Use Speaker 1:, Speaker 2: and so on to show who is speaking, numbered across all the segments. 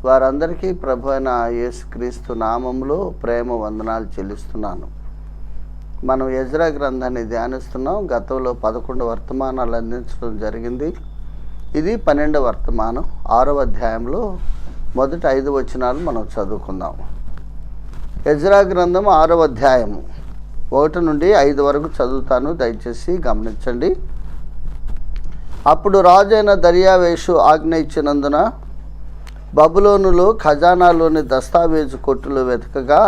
Speaker 1: వారందరికీ ప్రభు అయిన యేసుక్రీస్తు నామములో ప్రేమ వందనాలు చెల్లిస్తున్నాను. మనం ఎజ్రా గ్రంథాన్ని ధ్యానిస్తున్నాం. గతంలో 11 వర్తమానాలు అందించడం జరిగింది. ఇది 12వ వర్తమానం. 6వ అధ్యాయంలో మొదటి 5 వచనాలు మనం చదువుకుందాం. ఎజ్రా గ్రంథం 6వ అధ్యాయము 1 నుండి 5 వరకు చదువుతాను, దయచేసి గమనించండి. అప్పుడు రాజైన దర్యావేషు ఆజ్ఞ ఇచ్చినందున బబులోనులో ఖజానాలోని దస్తావేజు కొట్టులు వెతకగా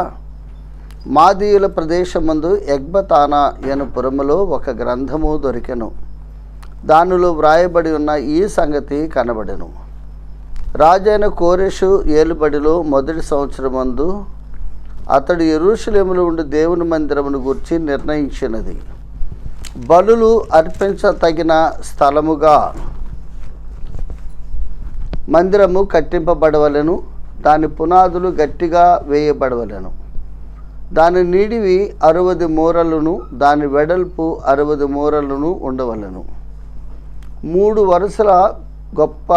Speaker 1: మాదీయుల ప్రదేశమందు ఎగ్బతానా అను పురములో ఒక గ్రంథము దొరికెను. దానిలో వ్రాయబడి ఉన్న ఈ సంగతి కనబడెను. రాజైన కోరెషు ఏలుబడిలో మొదటి సంవత్సరమందు అతడు యెరూషలేములో ఉండి దేవుని మందిరమును గూర్చి నిర్ణయించినది. బలులు అర్పించతగిన స్థలముగా మందిరము కట్టింపబడవలెను. దాని పునాదులు గట్టిగా వేయబడవలెను. దాని నిడివి 60 మూరలను, దాని వెడల్పు 60 మూరలను ఉండవలెను. 3 వరుసల గొప్ప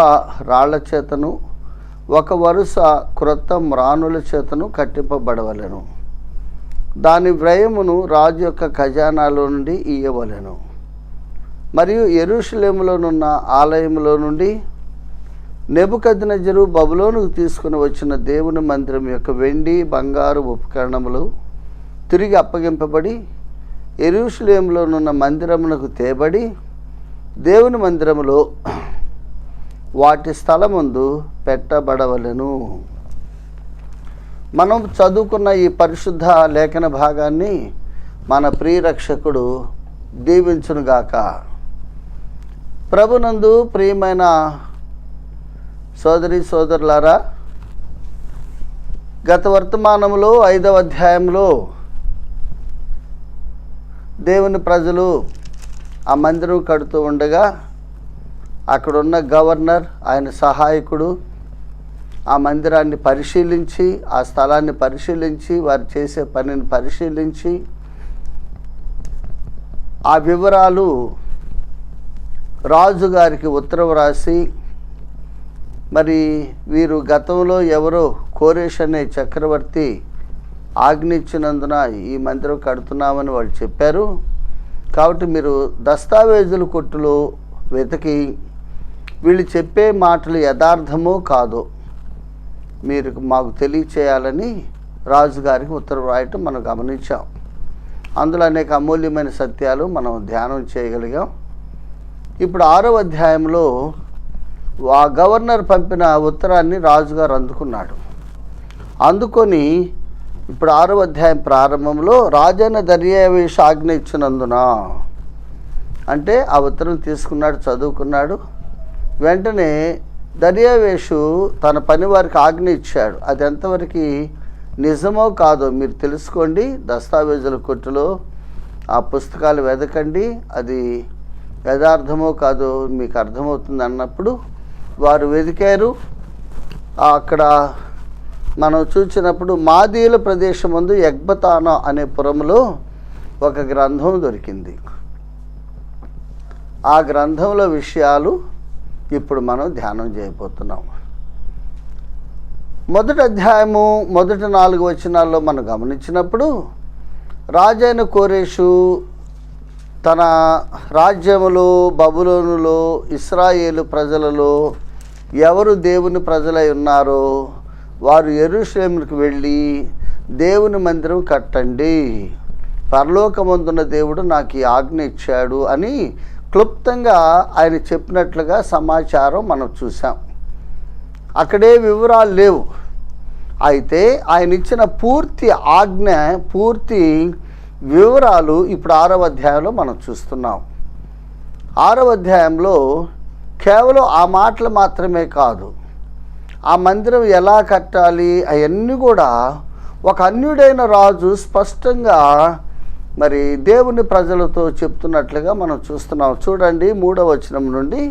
Speaker 1: రాళ్ల చేతను, 1 వరుస క్రొత్త మ్రానుల చేతను కట్టింపబడవలెను. దాని వ్యయమును రాజు యొక్క ఖజానాలో నుండి ఇయ్యవలెను. మరియు యెరూషలేములోనున్న ఆలయములో నుండి నెబుకద్నెజరు బబులోనుకు తీసుకుని వచ్చిన దేవుని మందిరం యొక్క వెండి బంగారు ఉపకరణములు తిరిగి అప్పగింపబడి యెరూషలేములోనున్న మందిరమునకు తేబడి దేవుని మందిరములో వాటి స్థలమందు పెట్టబడవలెను. మనం చదువుకున్న ఈ పరిశుద్ధ లేఖన భాగాన్ని మన ప్రియరక్షకుడు దీవించునుగాక. ప్రభునందు ప్రియమైన సోదరి సోదరులారా, గత వర్తమానంలో 5వ అధ్యాయంలో దేవుని ప్రజలు ఆ మందిరం కడుతూ ఉండగా అక్కడున్న గవర్నర్, ఆయన సహాయకుడు ఆ మందిరాన్ని పరిశీలించి, ఆ స్థలాన్ని పరిశీలించి, వారు చేసే పనిని పరిశీలించి ఆ వివరాలు రాజుగారికి ఉత్తరం రాసి, మరి వీరు గతంలో ఎవరో కోరేష్ అనే చక్రవర్తి ఆజ్ఞ ఇచ్చినందున ఈ మందిరం కడుతున్నామని వాళ్ళు చెప్పారు. కాబట్టి మీరు దస్తావేజుల కొట్టులో వెతికి వీళ్ళు చెప్పే మాటలు యథార్థమో కాదో మీరు మాకు తెలియచేయాలని రాజుగారికి ఉత్తరం రాయటం మనం గమనించాం. అందులో అనేక అమూల్యమైన సత్యాలు మనం ధ్యానం చేయగలిగాం. ఇప్పుడు 6వ అధ్యాయంలో ఆ గవర్నర్ పంపిన ఉత్తరాన్ని రాజుగారు అందుకున్నాడు. అందుకొని ఇప్పుడు 6వ అధ్యాయం ప్రారంభంలో రాజైన దర్యావేషు ఆజ్ఞ ఇచ్చినందున అంటే ఆ ఉత్తరం తీసుకున్నాడు, చదువుకున్నాడు. వెంటనే దర్యావేషు తన పని వారికి ఆజ్ఞ ఇచ్చాడు. అది ఎంతవరకు నిజమో కాదో మీరు తెలుసుకోండి. దస్తావేజుల కొట్టులో ఆ పుస్తకాలు వెతకండి, అది యథార్థమో కాదో మీకు అర్థమవుతుంది అన్నప్పుడు వారు వెతికారు. అక్కడ మనం చూసినప్పుడు మాదీయుల ప్రదేశమందు ఎగ్బతానా అనే పురములో ఒక గ్రంథం దొరికింది. ఆ గ్రంథంలో విషయాలు ఇప్పుడు మనం ధ్యానం చేయబోతున్నాం. మొదటి అధ్యాయము మొదటి 4 వచనాల్లో మనం గమనించినప్పుడు రాజైన కోరేషు తన రాజ్యములో బబులోనులో ఇశ్రాయేలు ప్రజలలో ఎవరు దేవుని ప్రజలై ఉన్నారో వారు యెరూషలేముకు వెళ్ళి దేవుని మందిరం కట్టండి, పరలోకమందున్న దేవుడు నాకు ఈ ఆజ్ఞ ఇచ్చాడు అని క్లుప్తంగా ఆయన చెప్పినట్లుగా సమాచారం మనం చూసాం. అక్కడే వివరాలు లేవు. అయితే ఆయన ఇచ్చిన పూర్తి ఆజ్ఞ, పూర్తి వివరాలు ఇప్పుడు 6వ అధ్యాయంలో మనం చూస్తున్నాం. 6వ అధ్యాయంలో కేవలం ఆ మాటలు మాత్రమే కాదు, ఆ మందిరం ఎలా కట్టాలి అవన్నీ కూడా ఒక అన్యుడైన రాజు స్పష్టంగా మరి దేవుని ప్రజలతో చెప్తున్నట్లుగా మనం చూస్తున్నాం. చూడండి 3వ వచనం నుండి,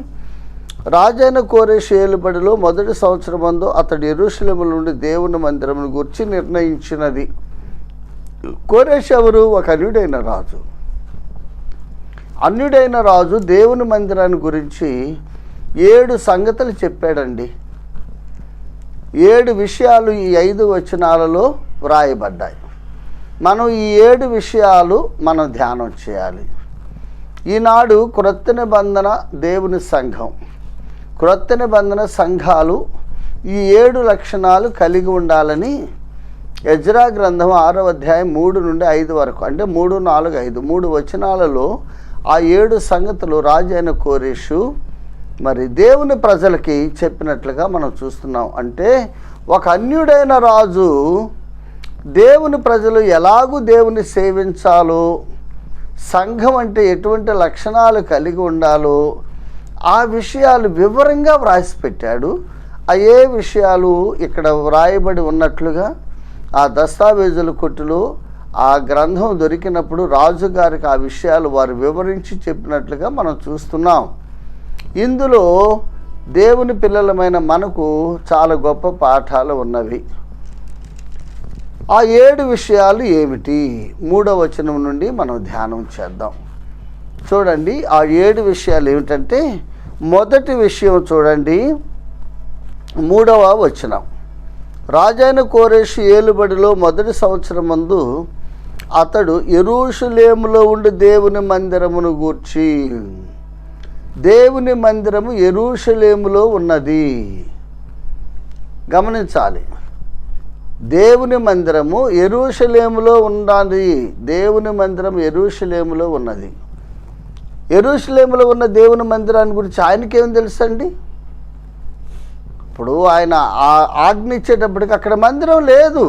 Speaker 1: రాజైన కోరేషు ఏలుబడిలో మొదటి సంవత్సరమందు అతడు యెరూషలేము నుండి దేవుని మందిరమును గూర్చి నిర్ణయించినది. కోరేషు ఎవరు? ఒక అన్యుడైన రాజు. అన్యుడైన రాజు దేవుని మందిరాన్ని గురించి 7 సంగతులు చెప్పాడండి. 7 విషయాలు ఈ 5 వచనాలలో వ్రాయబడ్డాయి. మనం ఈ 7 విషయాలు మనం ధ్యానం చేయాలి. ఈనాడు క్రొత్త నిబంధన దేవుని సంఘం, క్రొత్త నిబంధన సంఘాలు ఈ 7 లక్షణాలు కలిగి ఉండాలని ఎజ్రా గ్రంథం 6వ అధ్యాయం 3 నుండి 5 వరకు, అంటే 3, 4, 5 3 వచనాలలో ఆ 7 సంగతులు రాజైన కోరేషు మరి దేవుని ప్రజలకి చెప్పినట్లుగా మనం చూస్తున్నాం. అంటే ఒక అన్యుడైన రాజు దేవుని ప్రజలు ఎలాగూ దేవుని సేవించాలో, సంఘం అంటే ఎటువంటి లక్షణాలు కలిగి ఉండాలో ఆ విషయాలు వివరంగా వ్రాసిపెట్టాడు. ఏ విషయాలు ఇక్కడ వ్రాయబడి ఉన్నట్లుగా ఆ దస్తావేజుల కొట్టులో ఆ గ్రంథం దొరికినప్పుడు రాజుగారికి ఆ విషయాలు వారు వివరించి చెప్పినట్లుగా మనం చూస్తున్నాం. ఇందులో దేవుని పిల్లలమైన మనకు చాలా గొప్ప పాఠాలు ఉన్నవి. ఆ 7 విషయాలు ఏమిటి? 3వ వచనం నుండి మనం ధ్యానం చేద్దాం. చూడండి, ఆ 7 విషయాలు ఏమిటంటే, మొదటి విషయం చూడండి, 3వ వచనం. రాజైన కోరేషు ఏలుబడిలో మొదటి సంవత్సరం ముందు అతడు యెరూషలేములో ఉండి దేవుని మందిరమును గూర్చి, దేవుని మందిరము యెరూషలేములో ఉన్నది. గమనించాలి, దేవుని మందిరము యెరూషలేములో ఉన్నది. దేవుని మందిరం యెరూషలేములో ఉన్నది. యెరూషలేములో ఉన్న దేవుని మందిరాన్ని గురించి ఆయనకేం తెలుసండి? ఇప్పుడు ఆయన ఆజ్ఞ ఇచ్చేటప్పటికి అక్కడ మందిరం లేదు,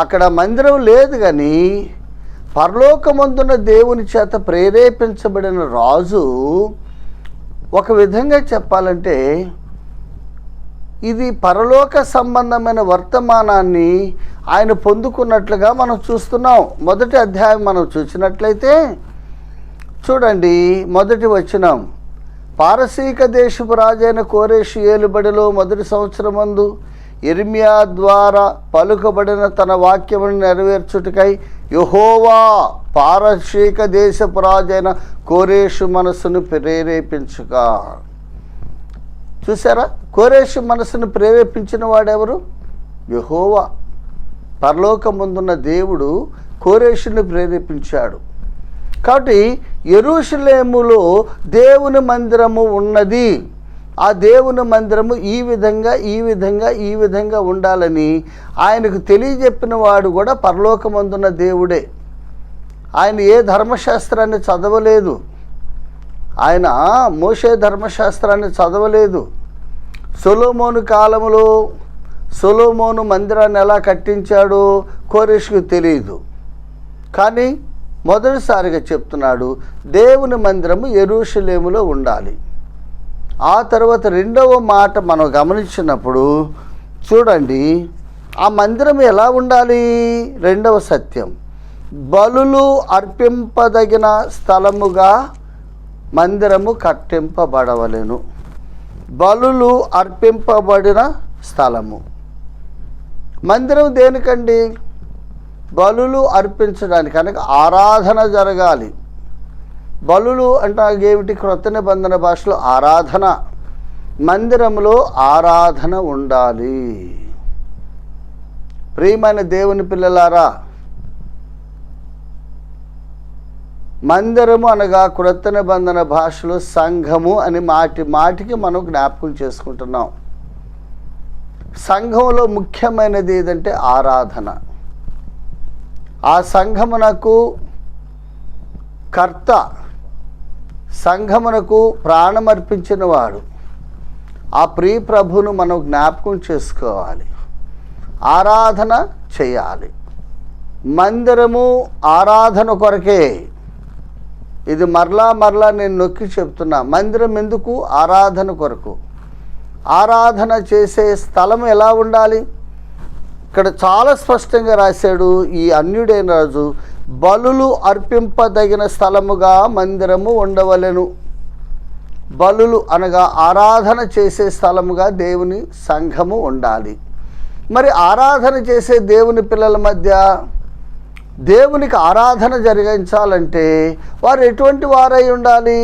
Speaker 1: అక్కడ మందిరం లేదు. కానీ పరలోకమందున్న దేవుని చేత ప్రేరేపించబడిన రాజు ఒక విధంగా చెప్పాలంటే ఇది పరలోక సంబంధమైన వర్తమానాన్ని ఆయన పొందుకున్నట్లుగా మనం చూస్తున్నాం. మొదటి అధ్యాయం మనం చూసినట్లయితే చూడండి, మొదటి వచనం. పారసీక దేశపు రాజైన కోరేషు ఏలుబడిలో మొదటి సంవత్సరమందు ఇర్మియా ద్వారా పలుకబడిన తన వాక్యమును నెరవేర్చుటకై యెహోవా పారసీక దేశపు రాజైన కోరేషు మనసును ప్రేరేపించుగా. చూసారా, కోరేషు మనసును ప్రేరేపించిన వాడెవరు? యెహోవా. పరలోకమందున్న దేవుడు కోరేషుని ప్రేరేపించాడు. కాబట్టి యెరూషలేములో దేవుని మందిరము ఉన్నది. ఆ దేవుని మందిరము ఈ విధంగా ఉండాలని ఆయనకు తెలియజెప్పిన వాడు కూడా పరలోకమందున్న దేవుడే. ఆయన ఏ ధర్మశాస్త్రాన్ని చదవలేదు, ఆయన మోషే ధర్మశాస్త్రాన్ని చదవలేదు. సొలొమోను కాలంలో సొలొమోను మందిరాన్ని ఎలా కట్టించాడో కోరేషుకు తెలియదు. కానీ మొదటిసారిగా చెప్తున్నాడు, దేవుని మందిరము యెరూషలేములో ఉండాలి. ఆ తర్వాత 2వ మాట మనం గమనించినప్పుడు చూడండి, ఆ మందిరం ఎలా ఉండాలి? 2వ సత్యం, బలులు అర్పింపదగిన స్థలముగా మందిరము కట్టింపబడవలెను. బలులు అర్పింపబడిన స్థలము. మందిరం దేనికండి? బలులు అర్పించడానికి, అనగా ఆరాధన జరగాలి. బలులు అంటే ఏమిటి? క్రొత్త నిబంధన భాషలో ఆరాధన. మందిరంలో ఆరాధన ఉండాలి. ప్రియమైన దేవుని పిల్లలారా, మందిరము అనగా క్రొత్త నిబంధన భాషలో సంఘము అని మాటికి మనం జ్ఞాపకం చేసుకుంటున్నాం. సంఘంలో ముఖ్యమైనది ఏదంటే ఆరాధన. ఆ సంఘమునకు కర్త, సంఘమునకు ప్రాణమర్పించిన వాడు ఆ ప్రియ ప్రభువును మనం జ్ఞాపకం చేసుకోవాలి, ఆరాధన చేయాలి. మందిరము ఆరాధన కొరకే. ఇది మరలా నేను నొక్కి చెప్తున్నా. మందిరం ఎందుకు? ఆరాధన కొరకు. ఆరాధన చేసే స్థలం ఎలా ఉండాలి? ఇక్కడ చాలా స్పష్టంగా రాశాడు, ఈ అన్యుడైన రాజు బలులు అర్పింపదగిన స్థలముగా మందిరము ఉండవలెను. బలులు అనగా ఆరాధన చేసే స్థలముగా దేవుని సంఘము ఉండాలి. మరి ఆరాధన చేసే దేవుని పిల్లల మధ్య దేవునికి ఆరాధన జరిగించాలంటే వారు ఎటువంటి వారై ఉండాలి?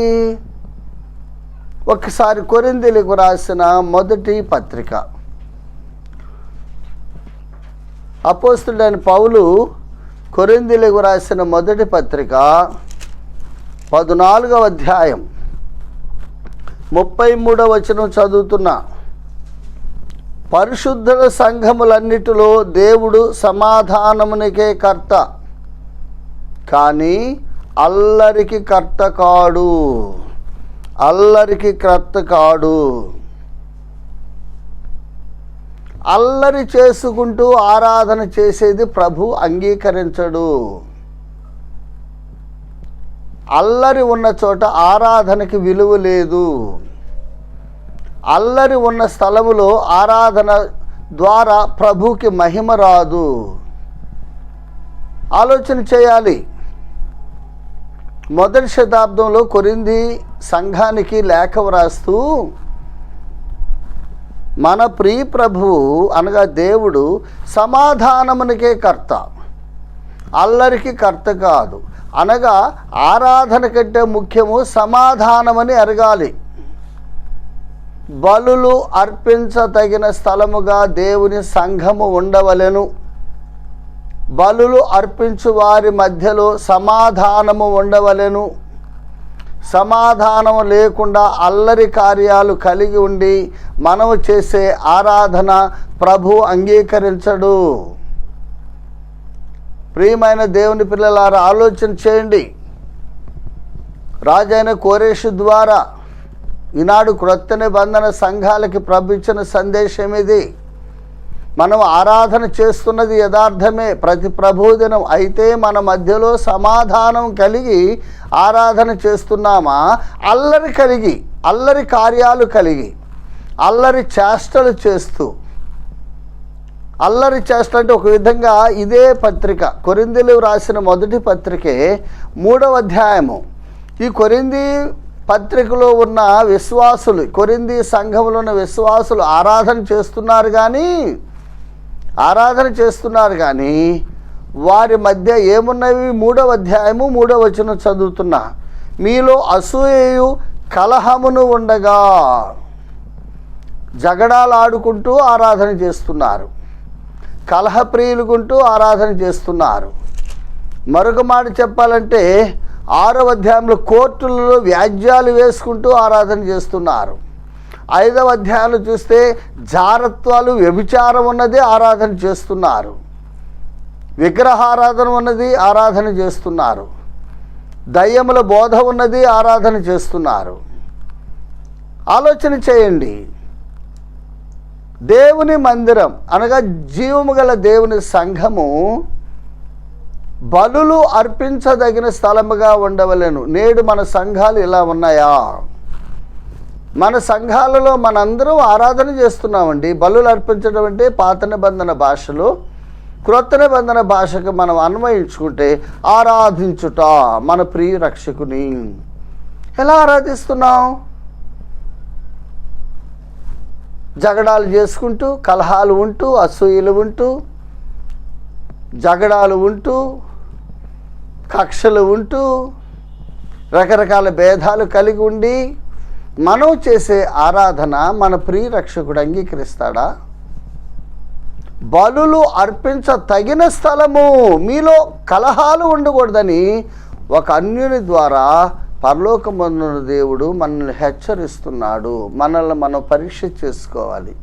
Speaker 1: ఒకసారి కొరింథీయులకు రాసిన మొదటి పత్రిక అపోస్తలుడైన పౌలు కొరింథీయులకు రాసిన మొదటి పత్రిక 14వ అధ్యాయం 33వ వచనం చదువుతున్నా. పరిశుద్ధుల సంఘములన్నిటిలో దేవుడు సమాధానమునికే కర్త, కానీ అల్లరికి కర్త కాడు. అల్లరికి కర్త కాడు. అల్లరి చేసుకుంటూ ఆరాధన చేసేది ప్రభు అంగీకరించడు. అల్లరి ఉన్న చోట ఆరాధనకి విలువ లేదు. అల్లరి ఉన్న స్థలములో ఆరాధన ద్వారా ప్రభుకి మహిమ రాదు. ఆలోచన చేయాలి. మొదటి శతాబ్దంలో కొరింథీ సంఘానికి లేఖ వ్రాస్తూ, మన ప్రియ ప్రభువు అనగా దేవుడు సమాధానమునికే కర్త, అల్లరికి కర్త కాదు. అనగా ఆరాధన కంటే ముఖ్యము సమాధానమని ఎరగాలి. బలులు అర్పించదగిన స్థలముగా దేవుని సంఘము ఉండవలెను. బలులు అర్పించు వారి మధ్యలో సమాధానము ఉండవలెను. సమాధానం లేకుండా అల్లరి కార్యాలు కలిగి ఉండి మనము చేసే ఆరాధన ప్రభు అంగీకరించడు. ప్రియమైన దేవుని పిల్లలారా, ఆలోచన చేయండి. రాజైన కోరేషు ద్వారా ఈనాడు క్రొత్త నిబంధన సంఘాలకి ప్రభు ఇచ్చిన సందేశం ఇది. మనం ఆరాధన చేస్తున్నది యథార్థమే ప్రతి ప్రభుదినం. అయితే మన మధ్యలో సమాధానం కలిగి ఆరాధన చేస్తున్నామా, అల్లరి కలిగి, అల్లరి కార్యాలు కలిగి, అల్లరి చేష్టలు చేస్తూ? అల్లరి చేష్ట అంటే ఒక విధంగా ఇదే పత్రిక, కొరింథీయులకు రాసిన మొదటి పత్రికే 3వ అధ్యాయము. ఈ కొరింథీ పత్రికలో ఉన్న విశ్వాసులు, కొరింథీ సంఘంలో ఉన్న విశ్వాసులు ఆరాధన చేస్తున్నారు కానీ వారి మధ్య ఏమున్నవి? 3వ అధ్యాయము 3వ వచనం చదువుతున్నా. మీలో అసూయయు కలహమును ఉండగా జగడాలు ఆడుకుంటూ ఆరాధన చేస్తున్నారు, కలహప్రియులుకుంటూ ఆరాధన చేస్తున్నారు. మరొక మాట చెప్పాలంటే 6వ అధ్యాయంలో కోర్టులలో వ్యాజ్యాలు వేసుకుంటూ ఆరాధన చేస్తున్నారు. 5వ అధ్యాయాలు చూస్తే జారత్వాలు, వ్యభిచారం ఉన్నది ఆరాధన చేస్తున్నారు. విగ్రహారాధన ఉన్నది ఆరాధన చేస్తున్నారు. దయ్యముల బోధ ఉన్నది ఆరాధన చేస్తున్నారు. ఆలోచన చేయండి. దేవుని మందిరం అనగా జీవము గల దేవుని సంఘము బలులు అర్పించదగిన స్థలముగా ఉండవలెను. నేడు మన సంఘాలు ఇలా ఉన్నాయా? మన సంఘాలలో మనందరం ఆరాధన చేస్తున్నామండి. బలులు అర్పించడం అంటే పాత నిబంధన భాషలో, క్రొత్త నిబంధన భాషకు మనం అన్వయించుకుంటే ఆరాధించుట మన ప్రియ రక్షకుని. ఎలా ఆరాధిస్తున్నాం? జగడాలు చేసుకుంటూ, కలహాలు ఉంటూ, అసూయలు ఉంటూ, జగడాలు ఉంటూ, కక్షలు ఉంటూ, రకరకాల భేదాలు కలిగి ఉండి మనం చేసే ఆరాధన మన ప్రియ రక్షకుడు అంగీకరిస్తాడా? బలులు అర్పించ తగిన స్థలము, మీలో కలహాలు ఉండకూడదని ఒక అన్యుని ద్వారా పరలోకమందున్న దేవుడు మనల్ని హెచ్చరిస్తున్నాడు. మనల్ని మనం పరీక్ష చేసుకోవాలి.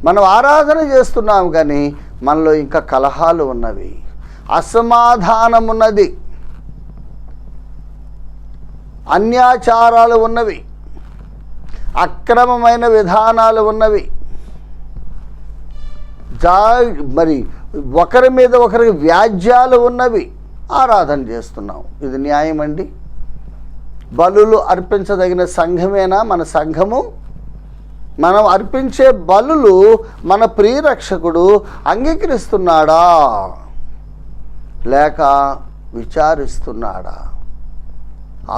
Speaker 1: మనం ఆరాధన చేస్తున్నాం కానీ మనలో ఇంకా కలహాలు ఉన్నవి, అసమాధానం ఉన్నది, అన్యాచారాలు ఉన్నవి, అక్రమమైన విధానాలు ఉన్నవి, మరి ఒకరి మీద ఒకరికి వ్యాజ్యాలు ఉన్నవి. ఆరాధన చేస్తున్నాం. ఇది న్యాయం అండి? బలులు అర్పించదగిన సంఘమేనా మన సంఘము? మనం అర్పించే బలులు మన ప్రియరక్షకుడు అంగీకరిస్తున్నాడా లేక విచారిస్తున్నాడా?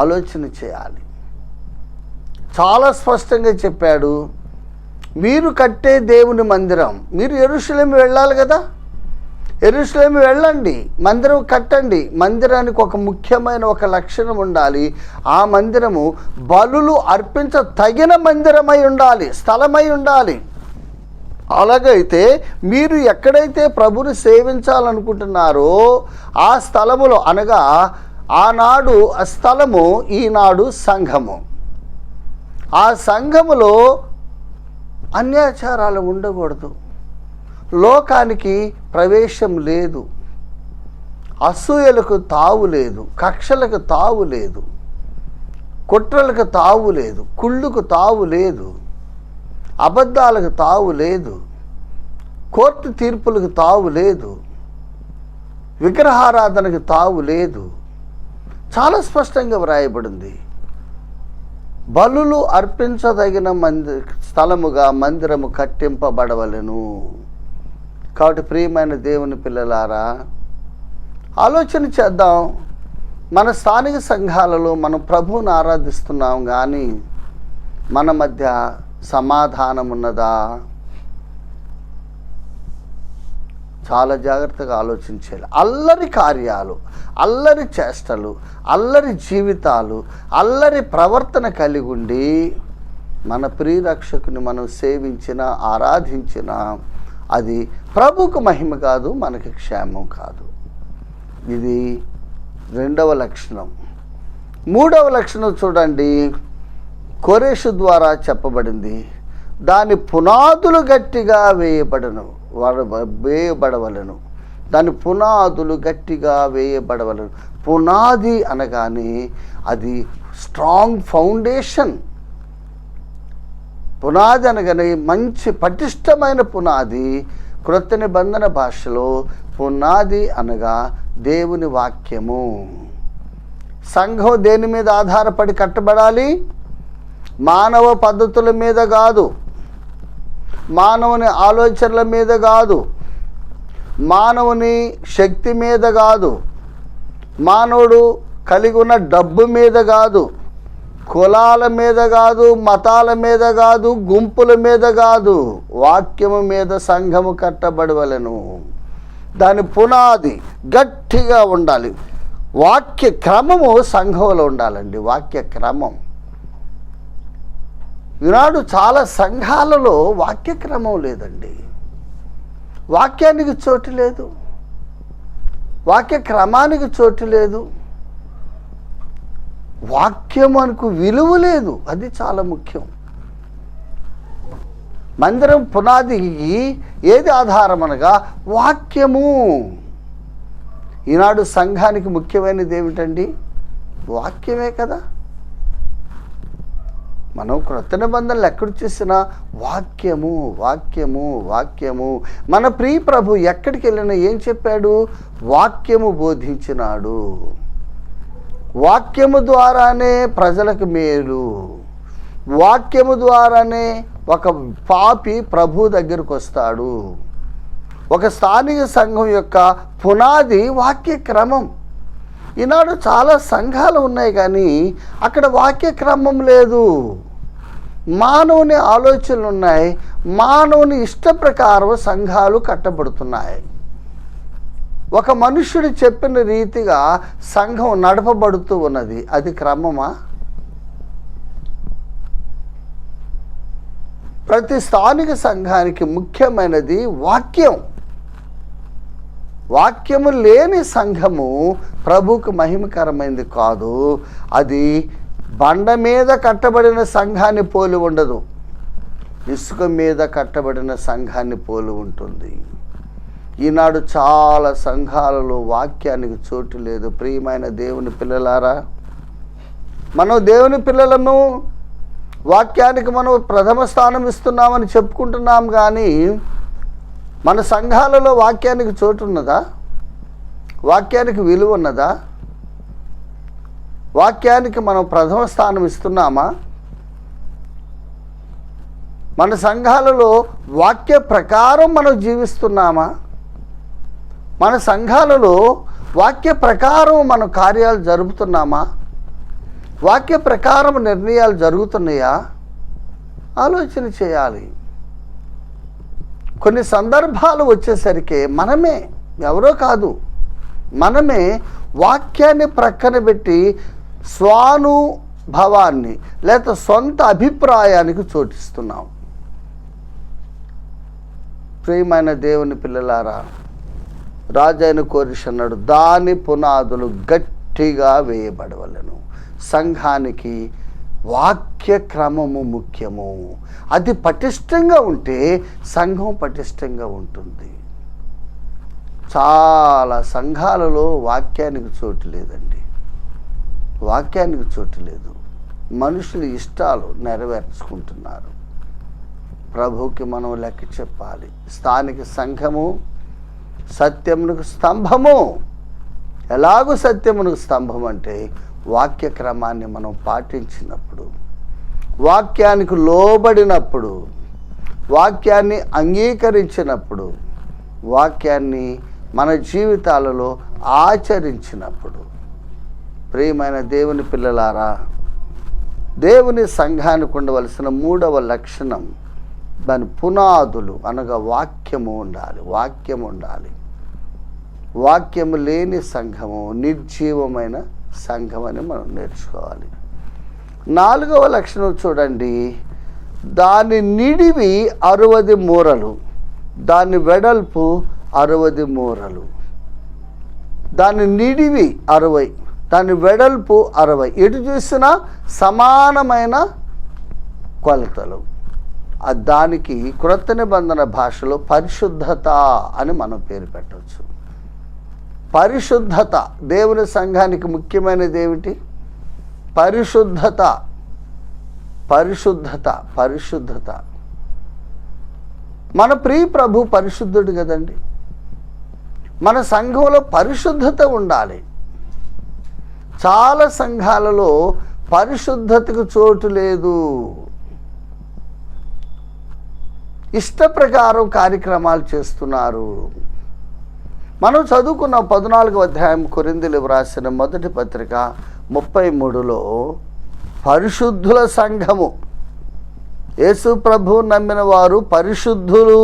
Speaker 1: ఆలోచన చేయాలి. చాలా స్పష్టంగా చెప్పాడు. మీరు కట్టే దేవుని మందిరం, మీరు యెరూషలేము వెళ్ళాలి కదా, యెరూషలేము వెళ్ళండి, మందిరం కట్టండి. మందిరానికి ఒక ముఖ్యమైన ఒక లక్షణం ఉండాలి. ఆ మందిరము బలులు అర్పించ తగిన మందిరమై ఉండాలి, స్థలమై ఉండాలి. అలాగైతే మీరు ఎక్కడైతే ప్రభుని సేవించాలనుకుంటున్నారో ఆ స్థలములో, అనగా ఆనాడు ఆ స్థలము, ఈనాడు సంఘము, ఆ సంఘములో అన్యాచారాలు ఉండకూడదు, లోకానికి ప్రవేశం లేదు, అసూయలకు తావు లేదు, కక్షలకు తావు లేదు, కుట్రలకు తావు లేదు, కుళ్ళుకు తావు లేదు, అబద్ధాలకు తావు లేదు, కోర్టు తీర్పులకు తావు లేదు, విగ్రహారాధనకు తావు లేదు. చాలా స్పష్టంగా వ్రాయబడింది. బలులు అర్పించదగిన స్థలముగా మందిరము కట్టింపబడవలెను. కాబట్టి ప్రియమైన దేవుని పిల్లలారా, ఆలోచన చేద్దాం. మన స్థానిక సంఘాలలో మనం ప్రభువుని ఆరాధిస్తున్నాం, కానీ మన మధ్య సమాధానం ఉన్నదా? చాలా జాగ్రత్తగా ఆలోచించాలి. అల్లరి కార్యాలు, అల్లరి చేష్టలు, అల్లరి జీవితాలు, అల్లరి ప్రవర్తన కలిగి ఉండి మన ప్రియరక్షకుని మనం సేవించిన, ఆరాధించిన, అది ప్రభువుకు మహిమ కాదు, మనకి క్షేమం కాదు. ఇది రెండవ లక్షణం. మూడవ లక్షణం చూడండి, కోరేషు ద్వారా చెప్పబడింది. దాని పునాదులు గట్టిగా వేయబడవలను. దాని పునాదులు గట్టిగా వేయబడవలను. పునాది అనగానే అది స్ట్రాంగ్ ఫౌండేషన్. పునాది అనగానే మంచి పటిష్టమైన పునాది. క్రొత్త నిబంధన భాషలో పునాది అనగా దేవుని వాక్యము. సంఘం దేని మీద ఆధారపడి కట్టబడాలి? మానవ పద్ధతుల మీద కాదు, మానవుని ఆలోచనల మీద కాదు, మానవుని శక్తి మీద కాదు, మానవుడు కలిగి ఉన్న డబ్బు మీద కాదు, కులాల మీద కాదు, మతాల మీద కాదు, గుంపుల మీద కాదు, వాక్యము మీద సంఘము కట్టబడవలెను. దాని పునాది గట్టిగా ఉండాలి. వాక్య క్రమము సంఘంలో ఉండాలండి. వాక్య క్రమం. ఈనాడు చాలా సంఘాలలో వాక్య క్రమం లేదండి. వాక్యానికి చోటు లేదు, వాక్య క్రమానికి చోటు లేదు, వాక్యమునకు విలువ లేదు. అది చాలా ముఖ్యం. మందిరం పునాదికి ఏది ఆధారం అనగా వాక్యము. ఈనాడు సంఘానికి ముఖ్యమైనది ఏమిటండి? వాక్యమే కదా. మనం క్రొత్త నిబంధనలు ఎక్కడ చూసినా వాక్యము, వాక్యము, వాక్యము. మన ప్రియ ప్రభు ఎక్కడికి వెళ్ళినా ఏం చెప్పాడు? వాక్యము బోధించినాడు. వాక్యము ద్వారానే ప్రజలకు మేలు. వాక్యము ద్వారానే ఒక పాపి ప్రభు దగ్గరకు వస్తాడు. ఒక స్థానిక సంఘం యొక్క పునాది వాక్య క్రమం. ఈనాడు చాలా సంఘాలు ఉన్నాయి, కానీ అక్కడ వాక్య క్రమం లేదు. మానవుని ఆలోచనలు ఉన్నాయి, మానవుని ఇష్ట ప్రకారం సంఘాలు కట్టబడుతున్నాయి. ఒక మనుష్యుడు చెప్పిన రీతిగా సంఘం నడపబడుతూ ఉన్నది. అది క్రమమా? ప్రతి స్థానిక సంఘానికి ముఖ్యమైనది వాక్యం. వాక్యము లేని సంఘము ప్రభువుకు మహిమకరమైనది కాదు. అది బండ మీద కట్టబడిన సంఘాన్ని పోలి ఉండదు, ఇసుక మీద కట్టబడిన సంఘాన్ని పోలి ఉంటుంది. ఈనాడు చాలా సంఘాలలో వాక్యానికి చోటు లేదు. ప్రియమైన దేవుని పిల్లలారా, మనం దేవుని పిల్లలను, వాక్యానికి మనం ప్రథమ స్థానం ఇస్తున్నామని చెప్పుకుంటున్నాం, కానీ మన సంఘాలలో వాక్యానికి చోటు ఉన్నదా? వాక్యానికి విలువ ఉన్నదా? వాక్యానికి మనం ప్రథమ స్థానం ఇస్తున్నామా? మన సంఘాలలో వాక్య ప్రకారం మనం జీవిస్తున్నామా? మన సంఘాలలో వాక్య ప్రకారం మనం కార్యాలు జరుపుతున్నామా? వాక్య ప్రకారం నిర్ణయాలు జరుగుతున్నాయా? ఆలోచన చేయాలి. కొన్ని సందర్భాలు వచ్చేసరికి మనమే, ఎవరో కాదు, మనమే వాక్యాన్ని ప్రక్కన పెట్టి స్వానుభవాన్ని లేక సొంత అభిప్రాయానికి చోటిస్తున్నాం. ప్రియమైన దేవుని పిల్లలారా, రాజైన కోరిష్ అన్నాడు, దాని పునాదులు గట్టిగా వేయబడవలెను. సంఘానికి వాక్య క్రమము ముఖ్యము. అది పటిష్టంగా ఉంటే సంఘం పటిష్టంగా ఉంటుంది. చాలా సంఘాలలో వాక్యానికి చోటు లేదండి. వాక్యానికి చోటు లేదు. మనుషుల ఇష్టాలు నెరవేర్చుకుంటున్నారు. ప్రభువుకి మనం లెక్క చెప్పాలి. స్థానిక సంఘము సత్యమునకు స్తంభము. ఎలాగూ సత్యమునకు స్తంభం అంటే వాక్య క్రమాన్ని మనం పాటించినప్పుడు, వాక్యానికి లోబడినప్పుడు, వాక్యాన్ని అంగీకరించినప్పుడు, వాక్యాన్ని మన జీవితాలలో ఆచరించినప్పుడు. ప్రియమైన దేవుని పిల్లలారా, దేవుని సంఘానికి ఉండవలసిన 3వ లక్షణం దాని పునాదులు అనగా వాక్యము ఉండాలి. వాక్యము ఉండాలి. వాక్యము లేని సంఘము నిర్జీవమైన సంఘం అని మనం నేర్చుకోవాలి. 4వ లక్షణం చూడండి, దాని నిడివి 60 మూరలు, దాని వెడల్పు 60 మూరలు. దాని నిడివి 60, దాని వెడల్పు 60. ఎటు చూసినా సమానమైన కొలతలు. దానికి క్రొత్త నిబంధన భాషలో పరిశుద్ధత అని మనం పేరు పెట్టవచ్చు. పరిశుద్ధత. దేవుని సంఘానికి ముఖ్యమైనది ఏమిటి? పరిశుద్ధత. పరిశుద్ధత. పరిశుద్ధత. మన ప్రియ ప్రభు పరిశుద్ధుడు కదండి. మన సంఘంలో పరిశుద్ధత ఉండాలి. చాలా సంఘాలలో పరిశుద్ధతకు చోటు లేదు. ఇష్ట ప్రకారం కార్యక్రమాలు చేస్తున్నారు. మనం చదువుకున్న 14వ అధ్యాయం కొరింథీయులకు రాసిన మొదటి పత్రిక 33లో పరిశుద్ధుల సంఘము. యేసు ప్రభువు నమ్మిన వారు పరిశుద్ధులు.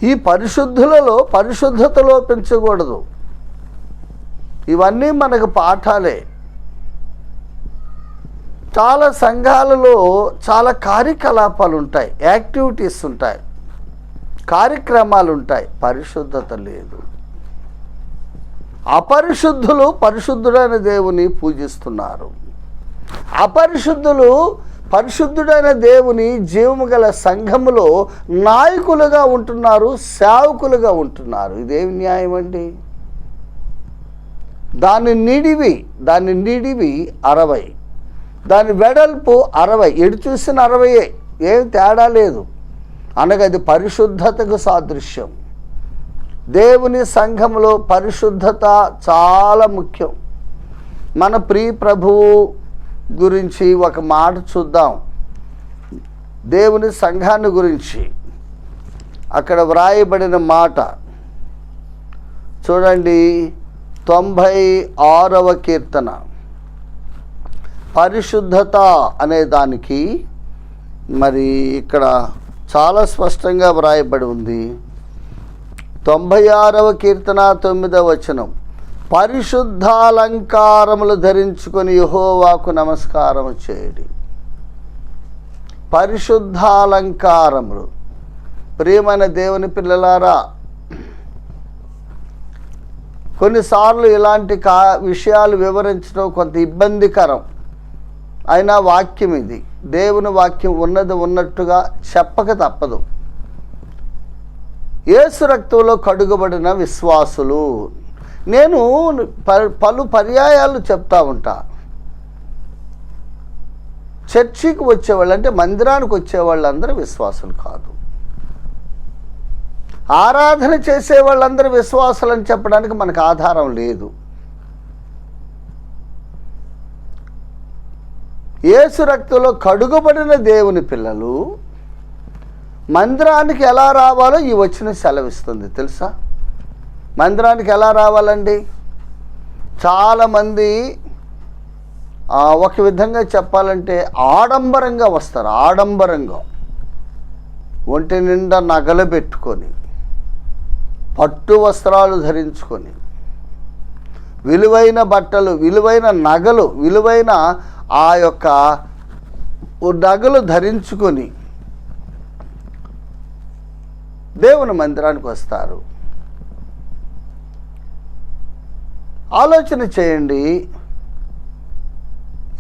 Speaker 1: ఈ పరిశుద్ధులలో పరిశుద్ధతలో పెంచకూడదు. ఇవన్నీ మనకు పాఠాలే. చాలా సంఘాలలో చాలా కార్యకలాపాలు ఉంటాయి, యాక్టివిటీస్ ఉంటాయి, కార్యక్రమాలు ఉంటాయి. పరిశుద్ధత లేదు. అపరిశుద్ధులు పరిశుద్ధుడైన దేవుని పూజిస్తున్నారు. అపరిశుద్ధులు పరిశుద్ధుడైన దేవుని జీవము గల సంఘములో నాయకులుగా ఉంటున్నారు, సేవకులుగా ఉంటున్నారు. ఇదేమి న్యాయం అండి? దాని నిడివి 60, దాని వెడల్పు 60. ఎటు చూసిన 60. ఏం తేడా లేదు. అనగా అది పరిశుద్ధతకు సాదృశ్యం. దేవుని సంఘములో పరిశుద్ధత చాలా ముఖ్యం. మన ప్రియ ప్రభువు గురించి ఒక మాట చూద్దాం. దేవుని సంఘాన్ని గురించి అక్కడ వ్రాయబడిన మాట చూడండి. 96వ కీర్తన. పరిశుద్ధత అనే దానికి మరి ఇక్కడ చాలా స్పష్టంగా వ్రాయబడి ఉంది. 96వ కీర్తన 9వ వచనం, పరిశుద్ధాలంకారములు ధరించుకొని యెహోవాకు నమస్కారం చేయడి. పరిశుద్ధాలంకారములు. ప్రియమైన దేవుని పిల్లలారా, కొన్నిసార్లు ఇలాంటి విషయాలు వివరించడం కొంత ఇబ్బందికరం. అయినా వాక్యం ఇది. దేవుని వాక్యం ఉన్నది ఉన్నట్టుగా చెప్పక తప్పదు. యేసు రక్తంలో కడుగబడిన విశ్వాసులు. నేను పలు పర్యాయాలు చెప్తా ఉంటా. చర్చికి వచ్చేవాళ్ళు అంటే మందిరానికి వచ్చేవాళ్ళందరూ విశ్వాసులు కాదు. ఆరాధన చేసే వాళ్ళందరూ విశ్వాసులని చెప్పడానికి మనకు ఆధారం లేదు. యేసు రక్తంలో కడుగబడిన దేవుని పిల్లలు మందిరానికి ఎలా రావాలో ఈ వచనం సెలవిస్తుంది. తెలుసా? మందిరానికి ఎలా రావాలండి? చాలామంది ఒక విధంగా చెప్పాలంటే ఆడంబరంగా వస్తారు. ఆడంబరంగా ఒంటి నిండా నగలు పెట్టుకొని, పట్టు వస్త్రాలు ధరించుకొని, విలువైన బట్టలు, విలువైన నగలు, విలువైన ఆ యొక్క నగలు ధరించుకొని దేవుని మందిరానికి వస్తారు. ఆలోచన చేయండి,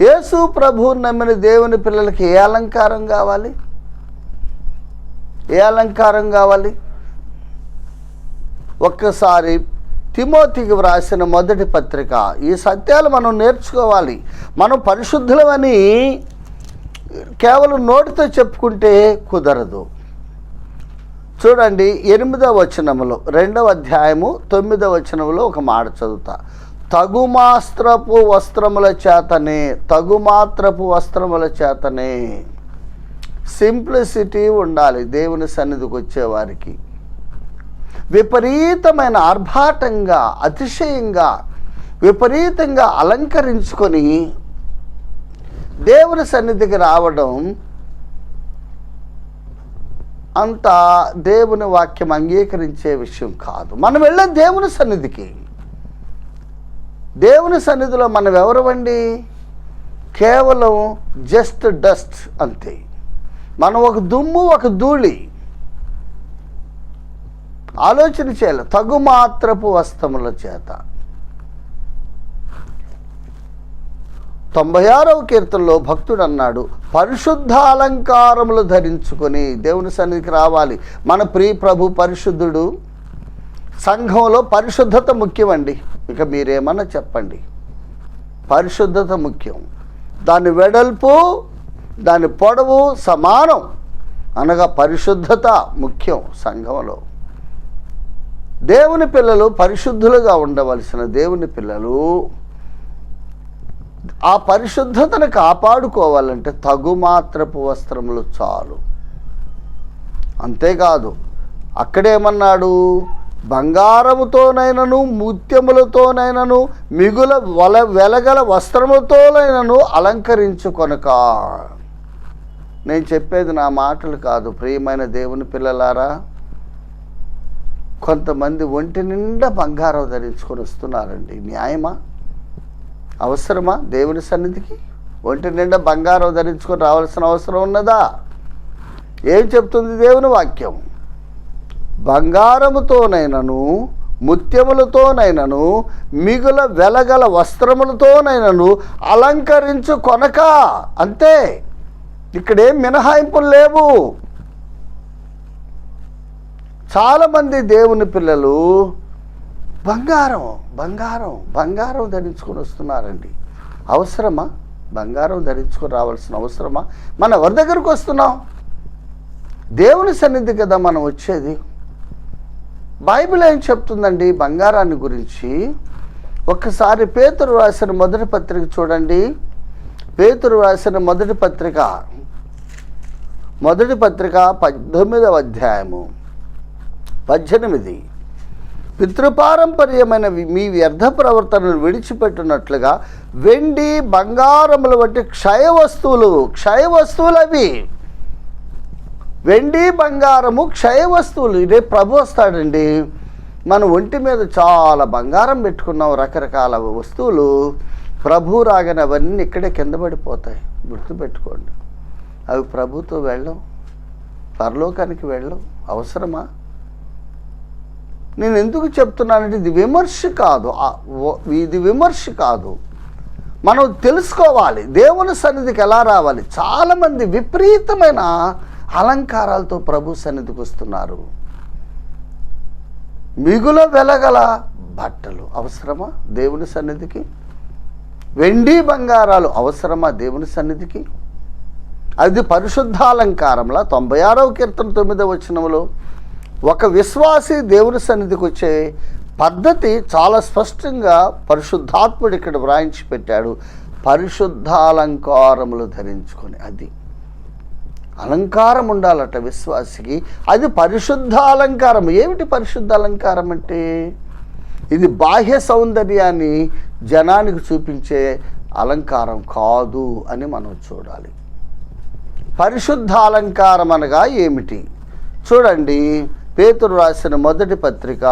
Speaker 1: యేసు ప్రభువుని నమ్మిన దేవుని పిల్లలకి ఏ అలంకారం కావాలి? ఏ అలంకారం కావాలి? ఒక్కసారి తిమోతికి వ్రాసిన మొదటి పత్రిక, ఈ సత్యాలు మనం నేర్చుకోవాలి. మనం పరిశుద్ధులమని కేవలం నోటితో చెప్పుకుంటే కుదరదు. చూడండి, 8వ వచనములో, 2వ అధ్యాయము 9వ వచనంలో ఒక మాట చదువుతా. తగుమాత్రపు వస్త్రముల చేతనే, తగుమాత్రపు వస్త్రముల చేతనే. సింప్లిసిటీ ఉండాలి దేవుని సన్నిధికి వచ్చేవారికి. విపరీతమైన ఆర్భాటంగా, అతిశయంగా, విపరీతంగా అలంకరించుకొని దేవుని సన్నిధికి రావడం అంత దేవుని వాక్యం అంగీకరించే విషయం కాదు. మనం వెళ్ళే దేవుని సన్నిధికి, దేవుని సన్నిధిలో మనం ఎవరమండి? కేవలం జస్ట్ డస్ట్ అంతే. మనం ఒక దుమ్ము, ఒక ధూళి. ఆలోచన చేయాలి. తగుమాత్రపు వస్త్రముల చేత. 96వ కీర్తనలో భక్తుడు అన్నాడు, పరిశుద్ధ అలంకారములు ధరించుకొని దేవుని సన్నిధికి రావాలి. మన ప్రియ ప్రభు పరిశుద్ధుడు. సంఘంలో పరిశుద్ధత ముఖ్యమండి. ఇక మీరేమన్నా చెప్పండి, పరిశుద్ధత ముఖ్యం. దాని వెడల్పు, దాని పొడవు సమానం, అనగా పరిశుద్ధత ముఖ్యం. సంఘంలో దేవుని పిల్లలు పరిశుద్ధులుగా ఉండవలసిన దేవుని పిల్లలు ఆ పరిశుద్ధతను కాపాడుకోవాలంటే తగుమాత్రపు వస్త్రములు చాలు. అంతేకాదు, అక్కడేమన్నాడు? బంగారముతోనైనను ముత్యములతోనైనను మిగుల వెలగల వస్త్రముతోనైనను అలంకరించుకొనక. నేను చెప్పేది నా మాటలు కాదు ప్రియమైన దేవుని పిల్లలారా. కొంతమంది ఒంటి నిండా బంగారం ధరించుకొని వస్తున్నారండి. న్యాయమా? అవసరమా? దేవుని సన్నిధికి ఒంటి నిండా బంగారం ధరించుకొని రావాల్సిన అవసరం ఉన్నదా? ఏం చెప్తుంది దేవుని వాక్యం? బంగారముతోనైనను ముత్యములతోనైనను మిగుల వెలగల వస్త్రములతోనైనను అలంకరించుకొనక. అంతే, ఇక్కడేం మినహాయింపులు లేవు. చాలామంది దేవుని పిల్లలు బంగారం బంగారం బంగారం ధరించుకొని వస్తున్నారండి. అవసరమా? బంగారం ధరించుకొని రావాల్సిన అవసరమా? మనం ఎవరి దగ్గరకు వస్తున్నాం? దేవుని సన్నిధి కదా మనం వచ్చేది. బైబిల్ ఏం చెప్తుందండి బంగారాన్ని గురించి? ఒక్కసారి పేతురు రాసిన మొదటి పత్రిక చూడండి. పేతురు రాసిన మొదటి పత్రిక 19వ అధ్యాయము 18. పితృపారంపర్యమైన మీ వ్యర్థ ప్రవర్తనను విడిచిపెట్టినట్లుగా వెండి బంగారముల వంటి క్షయ వస్తువులు అవి. వెండి బంగారము క్షయ వస్తువులు. ఇదే ప్రభు వస్తాడండి. మన ఒంటి మీద చాలా బంగారం పెట్టుకున్నాం, రకరకాల వస్తువులు. ప్రభు రాగానే అవన్నీ ఇక్కడే కింద పడిపోతాయి. గుర్తుపెట్టుకోండి, అవి ప్రభుతో వెళ్ళం, పరలోకానికి వెళ్ళం. అవసరమా? నేను ఎందుకు చెప్తున్నానంటే ఇది విమర్శ కాదు. మనం తెలుసుకోవాలి దేవుని సన్నిధికి ఎలా రావాలి. చాలామంది విపరీతమైన అలంకారాలతో ప్రభు సన్నిధికి వస్తున్నారు. మిగుల వెలగల బట్టలు అవసరమా దేవుని సన్నిధికి? వెండి బంగారాలు అవసరమా దేవుని సన్నిధికి? అది పరిశుద్ధాలంకారంలా 96వ కీర్తన 9వ వచనంలో ఒక విశ్వాసి దేవుని సన్నిధికి వచ్చే పద్ధతి చాలా స్పష్టంగా పరిశుద్ధాత్ముడు ఇక్కడ వ్రాయించి పెట్టాడు. పరిశుద్ధాలంకారములు ధరించుకొని. అది అలంకారం ఉండాలట విశ్వాసికి. అది పరిశుద్ధ అలంకారం. ఏమిటి పరిశుద్ధ అలంకారం అంటే? ఇది బాహ్య సౌందర్యాన్ని జనానికి చూపించే అలంకారం కాదు అని మనం చూడాలి. పరిశుద్ధ అలంకారం అనగా ఏమిటి చూడండి. పేతురు రాసిన మొదటి పత్రిక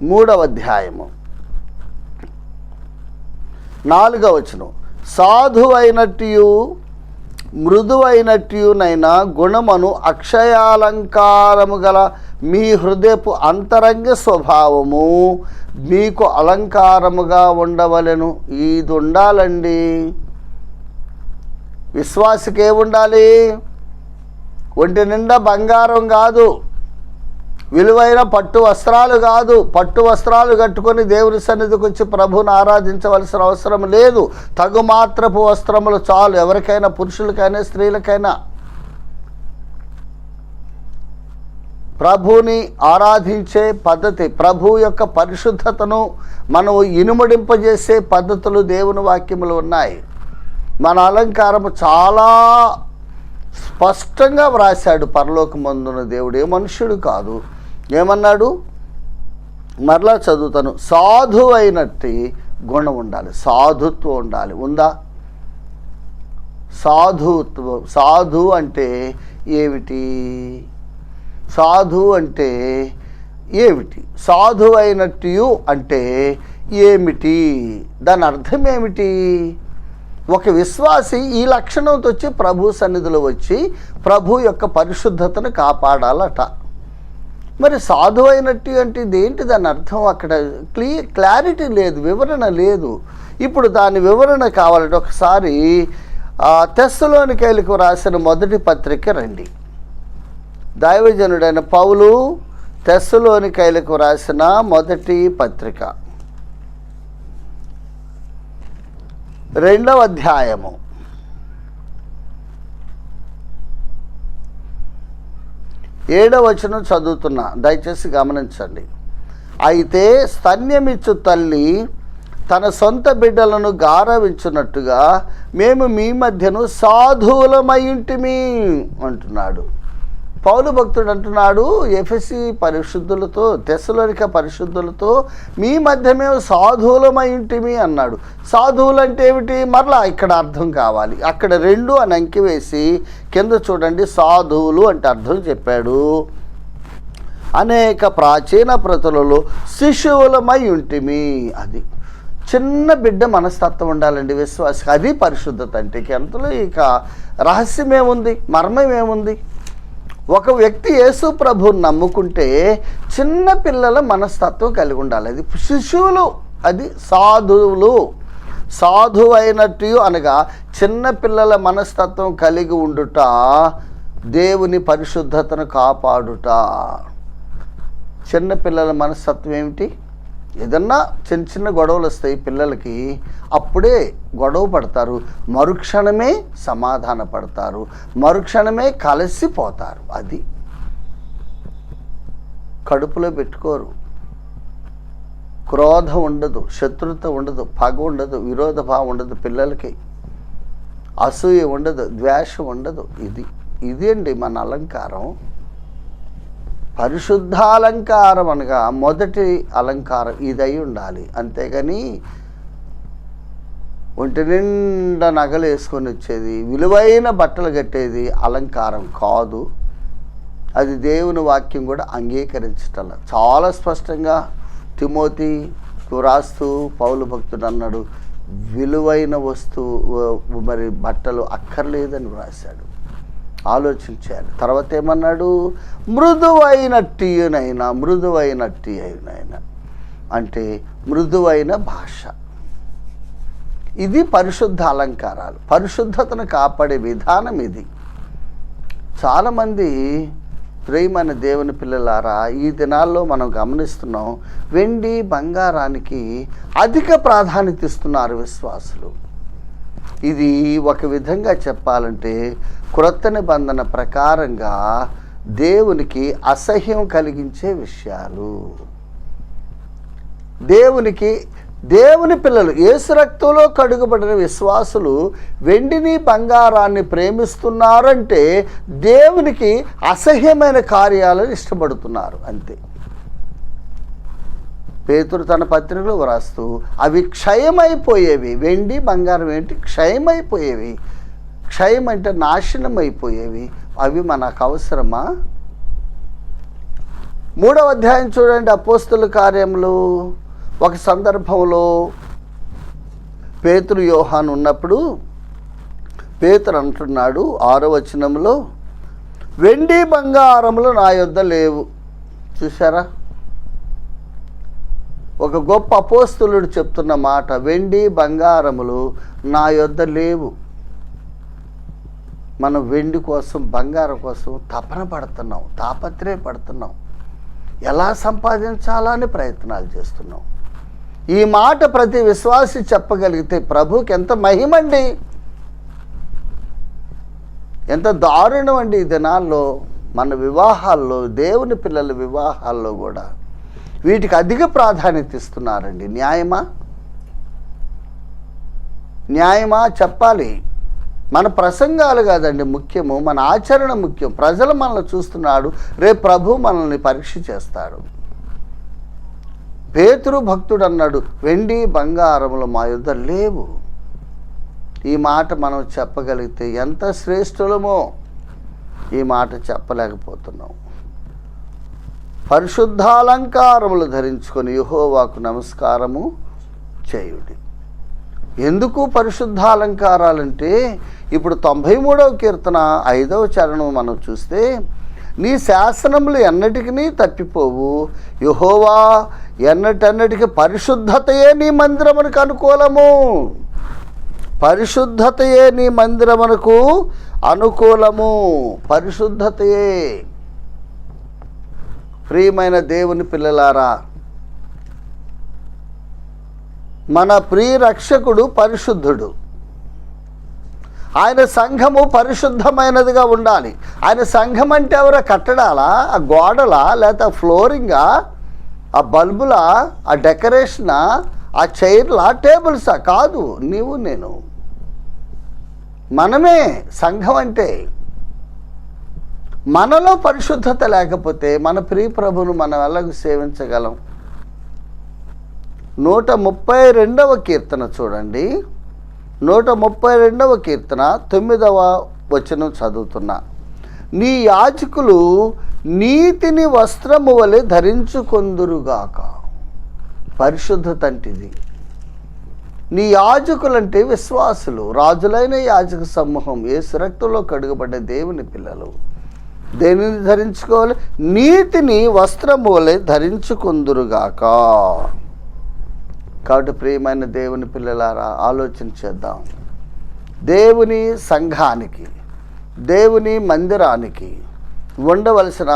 Speaker 1: 3వ అధ్యాయము 4వ వచనం. సాధువైనట్టు మృదువైనట్టునైనా గుణమును అక్షయాలంకారము గల మీ హృదయపు అంతరంగ స్వభావము మీకు అలంకారముగా ఉండవలెను. ఇది ఉండాలండి. విశ్వాసికి ఏముండాలి? ఒంటి నిండా బంగారం కాదు, విలువైన పట్టు వస్త్రాలు కాదు. పట్టు వస్త్రాలు కట్టుకొని దేవుని సన్నిధికి వచ్చి ప్రభువుని ఆరాధించవలసిన అవసరం లేదు. తగు మాత్రపు వస్త్రములు చాలు, ఎవరికైనా, పురుషులకైనా స్త్రీలకైనా. ప్రభుని ఆరాధించే పద్ధతి, ప్రభు యొక్క పరిశుద్ధతను మనం ఇనుమడింపజేసే పద్ధతులు దేవుని వాక్యములు ఉన్నాయి. మన అలంకారము చాలా స్పష్టంగా వ్రాశాడు పరలోకమందున దేవుడు. ఏ మనుష్యుడు కాదు. ఏమన్నాడు? మరలా చదువుతాను. సాధువైనట్టి గుణం ఉండాలి, సాధుత్వం ఉండాలి. ఉందా? సాధుత్వం. సాధు అంటే ఏమిటి? సాధు అంటే ఏమిటి? సాధు అయినట్టు అంటే ఏమిటి? దాని అర్థం ఏమిటి? ఒక విశ్వాసి ఈ లక్షణంతో వచ్చి ప్రభు సన్నిధిలో వచ్చి ప్రభు యొక్క పరిశుద్ధతను కాపాడాలట. మరి సాధు అయినట్టు అంటే ఇదేంటి? దాని అర్థం అక్కడ క్లారిటీ లేదు, వివరణ లేదు. ఇప్పుడు దాని వివరణ కావాలంటే ఒకసారి తెస్సలోనికైలకు రాసిన మొదటి పత్రిక రండి. దైవజనుడైన పౌలు తెస్సలోనికైలకు రాసిన మొదటి పత్రిక 2వ అధ్యాయము 7వ వచనం చదువుతున్నా, దయచేసి గమనించండి. అయితే స్తన్యమిచ్చు తల్లి తన సొంత బిడ్డలను గారవించున్నట్టుగా మేము మీ మధ్యను సాధువులమై ఉంటిమి అంటున్నాడు. పౌలు భక్తుడు అంటున్నాడు ఎఫెసీ పరిశుద్ధులతో, తెస్సలోనిక పరిశుద్ధులతో మీ మధ్య మేము సాధువులమై ఉంటిమి అన్నాడు. సాధువులు అంటే ఏమిటి? మరలా ఇక్కడ అర్థం కావాలి. అక్కడ 2 అని అంకి వేసి కింద చూడండి, సాధువులు అంటే అర్థం చెప్పాడు. అనేక ప్రాచీన ప్రతులలో శిశువులమై ఉంటిమి. అది చిన్న బిడ్డ మనస్తత్వం ఉండాలండి విశ్వాసకి. అది పరిశుద్ధత అంటే. ఎంతలో ఇక రహస్యం ఏముంది, మర్మం ఏముంది? ఒక వ్యక్తి యేసు ప్రభువుని నమ్ముకుంటే చిన్న పిల్లల మనస్తత్వం కలిగి ఉండాలి. అది శిశువులు, అది సాధువులు. సాధువు అయినట్టు అనగా చిన్న పిల్లల మనస్తత్వం కలిగి ఉండుట, దేవుని పరిశుద్ధతను కాపాడుట. చిన్న పిల్లల మనస్తత్వం ఏమిటి? ఏదన్నా చిన్న చిన్న గొడవలు వస్తాయి పిల్లలకి, అప్పుడే గొడవ పడతారు, మరుక్షణమే సమాధాన పడతారు, మరుక్షణమే కలిసిపోతారు. అది కడుపులో పెట్టుకోరు. క్రోధం ఉండదు, శత్రుత్వం ఉండదు, పగ ఉండదు, విరోధ భావం ఉండదు పిల్లలకి, అసూయ ఉండదు, ద్వేషం ఉండదు. ఇది అండి మన అలంకారం. పరిశుద్ధాలంకారం అనగా మొదటి అలంకారం ఇదై ఉండాలి. అంతేగాని ఒంటి నిండా నగలు వేసుకొని వచ్చేది, విలువైన బట్టలు కట్టేది అలంకారం కాదు. అది దేవుని వాక్యం కూడా అంగీకరించటం. చాలా స్పష్టంగా తిమోతి రాస్తూ పౌలు భక్తుడు అన్నాడు, విలువైన వస్తువు మరి బట్టలు అక్కర్లేదని వ్రాశాడు. ఆలోచించాడు. తర్వాత ఏమన్నాడు? మృదువైనట్టినైనా అంటే మృదువైన భాష. ఇది పరిశుద్ధ అలంకారాలు. పరిశుద్ధతను కాపాడే విధానం ఇది. చాలామంది ప్రియమైన దేవుని పిల్లలారా, ఈ దినాల్లో మనం గమనిస్తున్నాం, వెండి బంగారానికి అధిక ప్రాధాన్యత ఇస్తున్నారు విశ్వాసులు. ఇది ఒక విధంగా చెప్పాలంటే క్రొత్త నిబంధన ప్రకారంగా దేవునికి అసహ్యం కలిగించే విషయాలు. దేవుని పిల్లలు, యేసు రక్తంలో కడుగబడిన విశ్వాసులు వెండిని బంగారాన్ని ప్రేమిస్తున్నారంటే దేవునికి అసహ్యమైన కార్యాలను ఇష్టపడుతున్నారు అంతే. పేతురు తన పత్రికలో వ్రాస్తూ అవి క్షయమైపోయేవి. వెండి బంగారం ఏంటి? క్షయమైపోయేవి. క్షయం అంటే నాశనం అయిపోయేవి. అవి మనకు అవసరమా? 3వ అధ్యాయం చూడండి, అపోస్తలుల కార్యములు. ఒక సందర్భంలో పేతురు యోహాను ఉన్నప్పుడు పేతురు అంటున్నాడు 6వ వచనంలో, వెండి బంగారములు నా యొద్ద లేవు, చూసారా? ఒక గొప్ప అపోస్తలుడు చెప్తున్న మాట, వెండి బంగారములు నా యొద్ద లేవు. మనం వెండి కోసం, బంగారం కోసం తపన పడుతున్నాం, తాపత్రయపడుతున్నాం, ఎలా సంపాదించాలా అని ప్రయత్నాలు చేస్తున్నాం. ఈ మాట ప్రతి విశ్వాసి చెప్పగలిగితే ప్రభుకి ఎంత మహిమండి, ఎంత దారుణం అండి. ఈ దినాల్లో మన వివాహాల్లో, దేవుని పిల్లల వివాహాల్లో కూడా వీటికి అధిక ప్రాధాన్యత ఇస్తున్నారండి. న్యాయమా చెప్పాలి. మన ప్రసంగాలు కాదండి ముఖ్యము, మన ఆచరణ ముఖ్యం. ప్రజలు మనల్ని చూస్తున్నాడు, రేపు ప్రభు మనల్ని పరీక్ష చేస్తాడు. పేతురు భక్తుడు అన్నాడు, వెండి బంగారములు మా యొద్ద లేవు. ఈ మాట మనం చెప్పగలిగితే ఎంత శ్రేష్ఠులమో ఈ మాట చెప్పలేకపోతున్నాం. పరిశుద్ధాలంకారములు ధరించుకొని యెహోవాకు నమస్కారము చేయుడి. ఎందుకు పరిశుద్ధాలంకారాలంటే, ఇప్పుడు 93వ కీర్తన 5వ చరణం మనం చూస్తే, నీ శాసనములు ఎన్నటికి తప్పిపోవు, యెహోవా ఎన్నటన్నిటికీ పరిశుద్ధతయే నీ మందిరమునకు అనుకూలము. పరిశుద్ధతయే నీ మందిరమునకు అనుకూలము. పరిశుద్ధతయే. ప్రియమైన దేవుని పిల్లలారా, మన ప్రియ రక్షకుడు పరిశుద్ధుడు. ఆయన సంఘము పరిశుద్ధమైనదిగా ఉండాలి. ఆయన సంఘం అంటే ఎవరో కట్టడాలా, ఆ గోడలా, లేకపోతే ఆ ఫ్లోరింగా, ఆ బల్బులా, ఆ డెకరేషనా, ఆ చైర్లా, టేబుల్సా? కాదు, నీవు నేను, మనమే సంఘం అంటే. మనలో పరిశుద్ధత లేకపోతే మన ప్రియ ప్రభువును మనం ఎలాగ సేవించగలం? 132వ కీర్తన చూడండి. 132వ కీర్తన 9వ వచనం చదువుతున్నా. నీ యాజకులు నీతిని వస్త్రము వలె ధరించుకొందురుగాక. పరిశుద్ధత అంటిది. నీ యాజకులంటే విశ్వాసులు, రాజులైన యాజక సమూహం, యేసు రక్తంలో కడుగబడ్డ దేవుని పిల్లలు. దేనిని ధరించుకోవాలి? నీతిని వస్త్రము వలె ధరించుకొందురుగాక. కాబట్టి ప్రియమైన దేవుని పిల్లలారా, ఆలోచన చేద్దాం. దేవుని సంఘానికి, దేవుని మందిరానికి ఉండవలసిన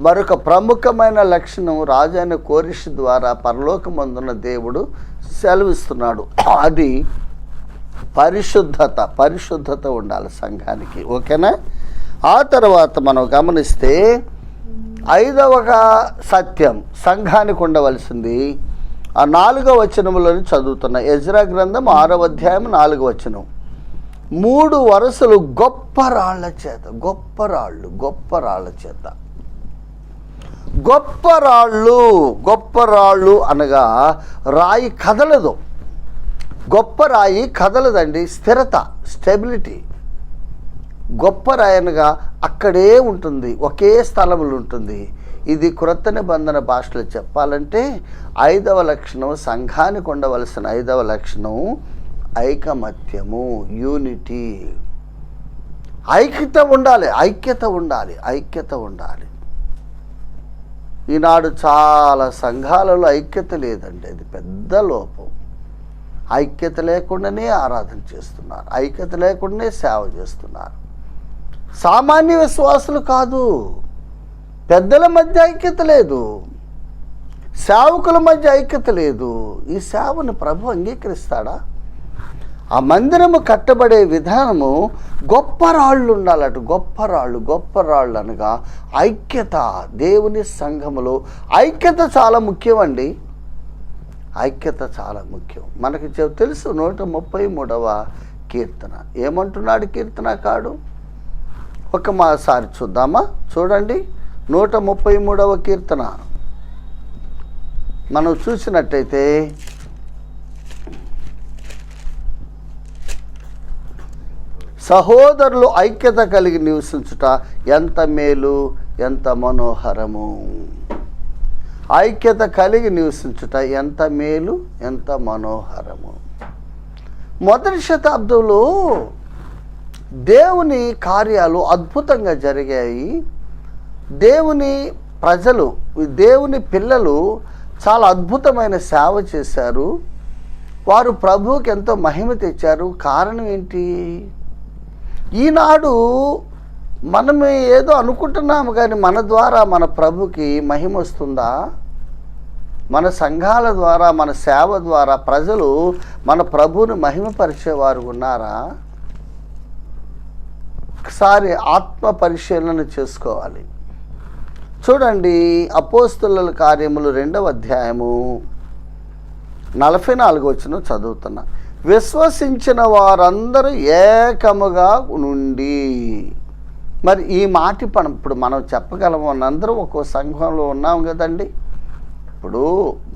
Speaker 1: మరొక ప్రముఖమైన లక్షణం రాజైన కోరిష్ ద్వారా పరలోకమందున్న దేవుడు సెలవిస్తున్నాడు. అది పరిశుద్ధత. పరిశుద్ధత ఉండాలి సంఘానికి. ఓకేనా? ఆ తర్వాత మనం గమనిస్తే 5వ సత్యం సంఘానికి ఉండవలసింది ఆ 4వ వచనంలోని చదువుతున్న. ఎజ్రా గ్రంథం 6వ అధ్యాయం 4వ వచనం. 3 వరుసలు గొప్ప రాళ్ల చేత, గొప్ప రాళ్ళు, గొప్ప రాళ్ల చేత. గొప్ప రాళ్ళు, గొప్ప రాళ్ళు అనగా రాయి కదలదు. గొప్ప రాయి కదలదండి. స్థిరత, స్టెబిలిటీ. గొప్ప రాయి అనగా అక్కడే ఉంటుంది, ఒకే స్థలంలో ఉంటుంది. ఇది క్రొత్త నిబంధన భాషలో చెప్పాలంటే 5వ లక్షణం, సంఘానికి ఉండవలసిన 5వ లక్షణం ఐకమత్యము, యూనిటీ. ఐక్యత ఉండాలి, ఐక్యత ఉండాలి, ఐక్యత ఉండాలి. ఈనాడు చాలా సంఘాలలో ఐక్యత లేదండి. అది పెద్ద లోపం. ఐక్యత లేకుండానే ఆరాధన చేస్తున్నారు, ఐక్యత లేకుండానే సేవ చేస్తున్నారు. సామాన్య విశ్వాసులు కాదు, పెద్దల మధ్య ఐక్యత లేదు, సేవకుల మధ్య ఐక్యత లేదు. ఈ సేవను ప్రభు అంగీకరిస్తాడా? ఆ మందిరము కట్టబడే విధానము గొప్ప రాళ్ళు ఉండాలట. గొప్ప రాళ్ళు, గొప్ప రాళ్ళు అనగా ఐక్యత. దేవుని సంఘములో ఐక్యత చాలా ముఖ్యం అండి. ఐక్యత చాలా ముఖ్యం. మనకి తెలుసు 133వ కీర్తన ఏమంటున్నాడు కీర్తనకారుడు? ఒకసారి చూద్దామా? చూడండి, 133వ కీర్తన మనం చూసినట్టయితే సహోదరులు ఐక్యత కలిగి నివసించుట ఎంత మేలు, ఎంత మనోహరము. ఐక్యత కలిగి నివసించుట ఎంత మేలు, ఎంత మనోహరము. మొదటి శతాబ్దంలో దేవుని కార్యాలు అద్భుతంగా జరిగాయి. దేవుని ప్రజలు, దేవుని పిల్లలు చాలా అద్భుతమైన సేవ చేశారు. వారు ప్రభువుకి ఎంతో మహిమ తెచ్చారు. కారణం ఏంటి? ఈనాడు మనం ఏదో అనుకుంటున్నాము కానీ మన ద్వారా మన ప్రభుకి మహిమ వస్తుందా? మన సంఘాల ద్వారా, మన సేవ ద్వారా ప్రజలు మన ప్రభువుని మహిమపరిచేవారు ఉన్నారా? ఒకసారి ఆత్మ పరిశీలన చేసుకోవాలి. చూడండి, అపోస్తలుల కార్యములు 2వ అధ్యాయము 44వ వచనం చదువుతున్నా. విశ్వసించిన వారందరూ ఏకముగా నుండి. మరి ఈ మాట ఇప్పుడు మనం చెప్పగలము. మనందరం ఒక్కో సంఘంలో ఉన్నాం కదండి. ఇప్పుడు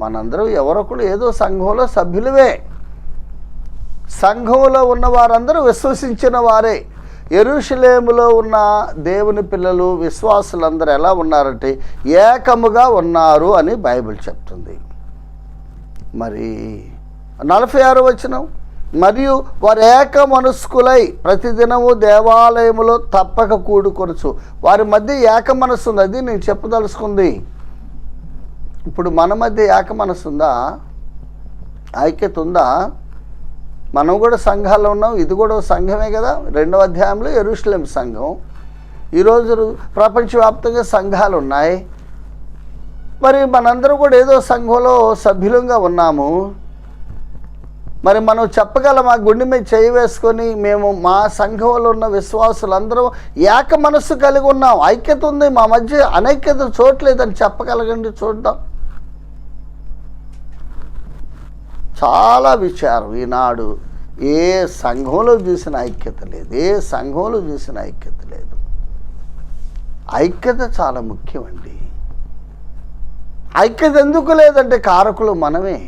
Speaker 1: మనందరం ఎవరొకరు ఏదో సంఘంలో సభ్యులవే. సంఘంలో ఉన్న వారందరూ విశ్వసించిన వారే. యెరూషలేములో ఉన్న దేవుని పిల్లలు, విశ్వాసులందరూ ఎలా ఉన్నారంటే ఏకముగా ఉన్నారు అని బైబిల్ చెప్తుంది. మరి 46వ వచనం, మరియు వారు ఏక మనస్కులై ప్రతిదినము దేవాలయములో తప్పక కూడుకొనుచు. వారి మధ్య ఏక మనస్సు ఉంది. అది నేను చెప్పదలుచుకుంది. ఇప్పుడు మన మధ్య ఏక మనస్సు ఉందా? ఐక్యత ఉందా? మనం కూడా సంఘాల్లో ఉన్నాం. ఇది కూడా సంఘమే కదా. 2వ అధ్యాయంలో యెరూషలేము సంఘం. ఈరోజు ప్రపంచవ్యాప్తంగా సంఘాలు ఉన్నాయి. మరి మనందరం కూడా ఏదో సంఘంలో సభ్యులంగా ఉన్నాము. మరి మనం చెప్పగలం, ఆ గుండె మీద చేయి వేసుకొని మేము మా సంఘంలో ఉన్న విశ్వాసులందరూ ఏక మనస్సు కలిగి ఉన్నాం, ఐక్యత ఉంది, మా మధ్య అనైక్యత చూడలేదని చెప్పగలగండి. చూద్దాం. చాలా విచారం. ఈనాడు ఏ సంఘంలో చూసిన ఐక్యత లేదు. ఏ సంఘంలో చూసిన ఐక్యత లేదు. ఐక్యత చాలా ముఖ్యమండి. ఐక్యత ఎందుకు లేదంటే కారకులు మనమే.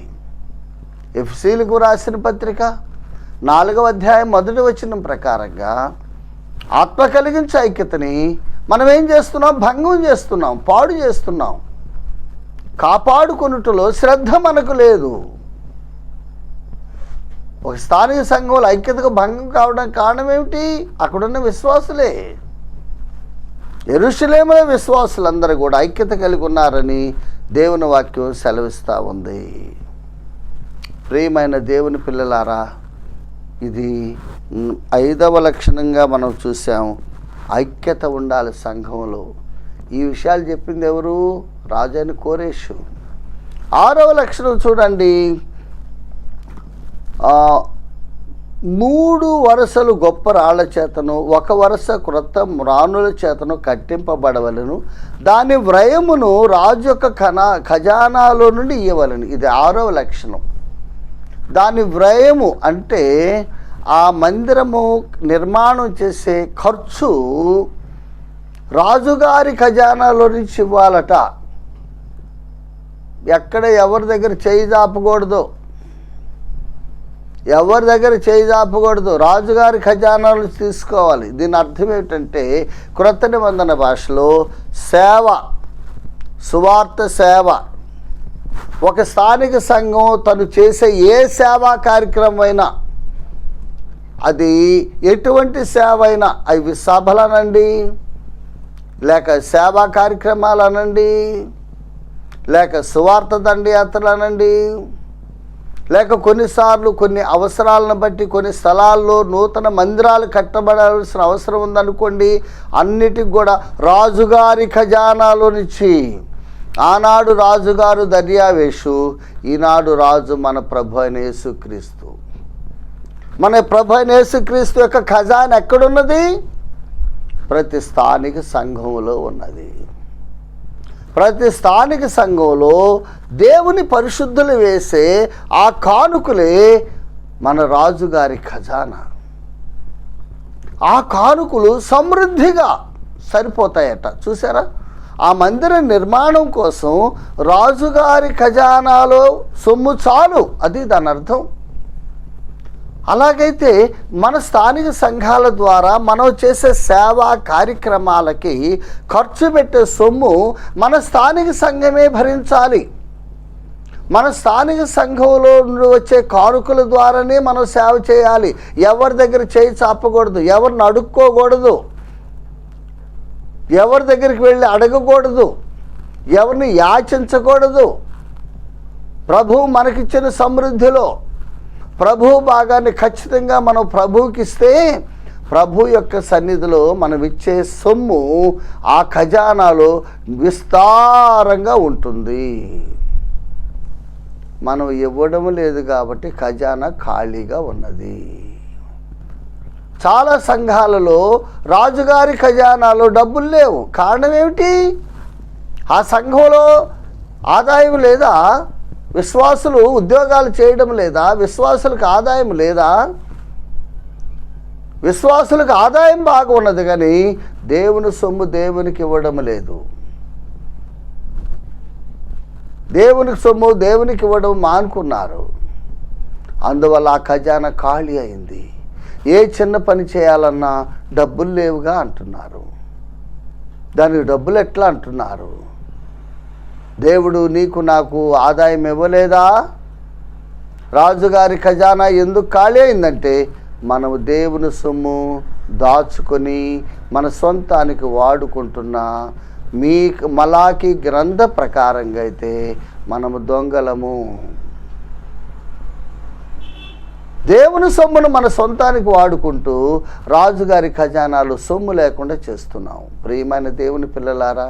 Speaker 1: ఎఫెసీయులకు రాసిన పత్రిక 4వ అధ్యాయం 1వ వచనం ప్రకారంగా ఆత్మ కలిగించే ఐక్యతని మనం ఏం చేస్తున్నాం? భంగం చేస్తున్నాం, పాడు చేస్తున్నాం. కాపాడుకొనుటలో శ్రద్ధ మనకు లేదు. ఒక స్థానిక సంఘంలో ఐక్యతకు భంగం కావడానికి కారణం ఏమిటి? అక్కడున్న విశ్వాసులే. యెరూషలేములో విశ్వాసులందరూ కూడా ఐక్యత కలిగి ఉన్నారని దేవుని వాక్యం సెలవిస్తూ ఉంది. ప్రియమైన దేవుని పిల్లలారా, ఇది 5వ లక్షణంగా మనం చూసాం. ఐక్యత ఉండాలి సంఘంలో. ఈ విషయాలు చెప్పింది ఎవరు? రాజైన కోరేషు. 6వ లక్షణం చూడండి. 3 వరుసలు గొప్ప రాళ్ల చేతను 1 వరుస క్రొత్త మ్రానుల చేతను కట్టింపబడవలను. దాని వ్రయమును రాజు యొక్క ఖజానాలో నుండి ఇవ్వవలను. ఇది 6వ లక్షణం. దాని వ్రయము అంటే ఆ మందిరము నిర్మాణం చేసే ఖర్చు రాజుగారి ఖజానాలో నుంచి ఇవ్వాలట. ఎక్కడ ఎవరి దగ్గర చేయి జాపకూడదు. ఎవరి దగ్గర చేయి జాపకూడదు. రాజుగారి ఖజానాలు తీసుకోవాలి. దీని అర్థం ఏమిటంటే క్రొత్త నిబంధన భాషలో సేవ, సువార్త సేవ. ఒక స్థానిక సంఘం తను చేసే ఏ సేవా కార్యక్రమం అయినా, అది ఎటువంటి సేవ అయినా, అవి సభలనండి, లేక సేవా కార్యక్రమాలు అనండి, లేక సువార్త దండయాత్రలు అనండి, లేక కొన్నిసార్లు కొన్ని అవసరాలను బట్టి కొన్ని స్థలాల్లో నూతన మందిరాలు కట్టబడాల్సిన అవసరం ఉందనుకోండి, అన్నిటికి కూడా రాజుగారి ఖజానాలో నుంచి. ఆనాడు రాజుగారు దర్యావేషు, ఈనాడు రాజు మన ప్రభు అయిన యేసుక్రీస్తు. మన ప్రభు అయిన యేసుక్రీస్తు యొక్క ఖజానా ఎక్కడున్నది? ప్రతి స్థానిక సంఘంలో ఉన్నది. ప్రతి స్థానిక సంఘంలో దేవుని పరిశుద్ధులు వేసే ఆ కానుకలే మన రాజుగారి ఖజానా. ఆ కానుకలు సమృద్ధిగా సరిపోతాయట. చూసారా? ఆ మందిర నిర్మాణం కోసం రాజుగారి ఖజానాలో సొమ్ము చాలు, అది దాని అర్థం. అలాగైతే మన స్థానిక సంఘాల ద్వారా మనం చేసే సేవా కార్యక్రమాలకి ఖర్చు పెట్టే సొమ్ము మన స్థానిక సంఘమే భరించాలి. మన స్థానిక సంఘంలో నుండి వచ్చే కానుకల ద్వారానే మనం సేవ చేయాలి. ఎవరి దగ్గర చేయి చాపకూడదు, ఎవరిని అడుక్కోకూడదు, ఎవరి దగ్గరికి వెళ్ళి అడగకూడదు. ఎవరిని యాచించకూడదు. ప్రభువు మనకిచ్చిన సమృద్ధిలో ప్రభు భాగాన్ని ఖచ్చితంగా మనం ప్రభువుకి ఇస్తే ప్రభు యొక్క సన్నిధిలో మనం ఇచ్చే సొమ్ము ఆ ఖజానాలో విస్తారంగా ఉంటుంది. మనం ఇవ్వడం లేదు కాబట్టి ఖజానా ఖాళీగా ఉన్నది. చాలా సంఘాలలో రాజుగారి ఖజానాలో డబ్బులు లేవు. కారణం ఏమిటి? ఆ సంఘంలో ఆదాయం లేదా? విశ్వాసులు ఉద్యోగాలు చేయడం లేదా? విశ్వాసులకు ఆదాయం లేదా? విశ్వాసులకు ఆదాయం బాగా ఉన్నది కానీ దేవుని సొమ్ము దేవునికి ఇవ్వడం లేదు. దేవునికి సొమ్ము దేవునికి ఇవ్వడం మానుకున్నారు. అందువల్ల ఆ ఖజానా ఖాళీ అయింది. ఏ చిన్న పని చేయాలన్నా డబ్బులు లేవుగా అంటున్నారు. దానికి డబ్బులు ఎట్లా అంటున్నారు? దేవుడు నీకు నాకు ఆదాయం ఇవ్వలేదా? రాజుగారి ఖజానా ఎందుకు ఖాళీ అయిందంటే మనము దేవుని సొమ్ము దాచుకొని మన సొంతానికి వాడుకుంటున్నా. మీ మలాకి గ్రంథ ప్రకారంగా అయితే మనము దొంగలము. దేవుని సొమ్మును మన సొంతానికి వాడుకుంటూ రాజుగారి ఖజానాలు సొమ్ము లేకుండా చేస్తున్నాం. ప్రియమైన దేవుని పిల్లలారా,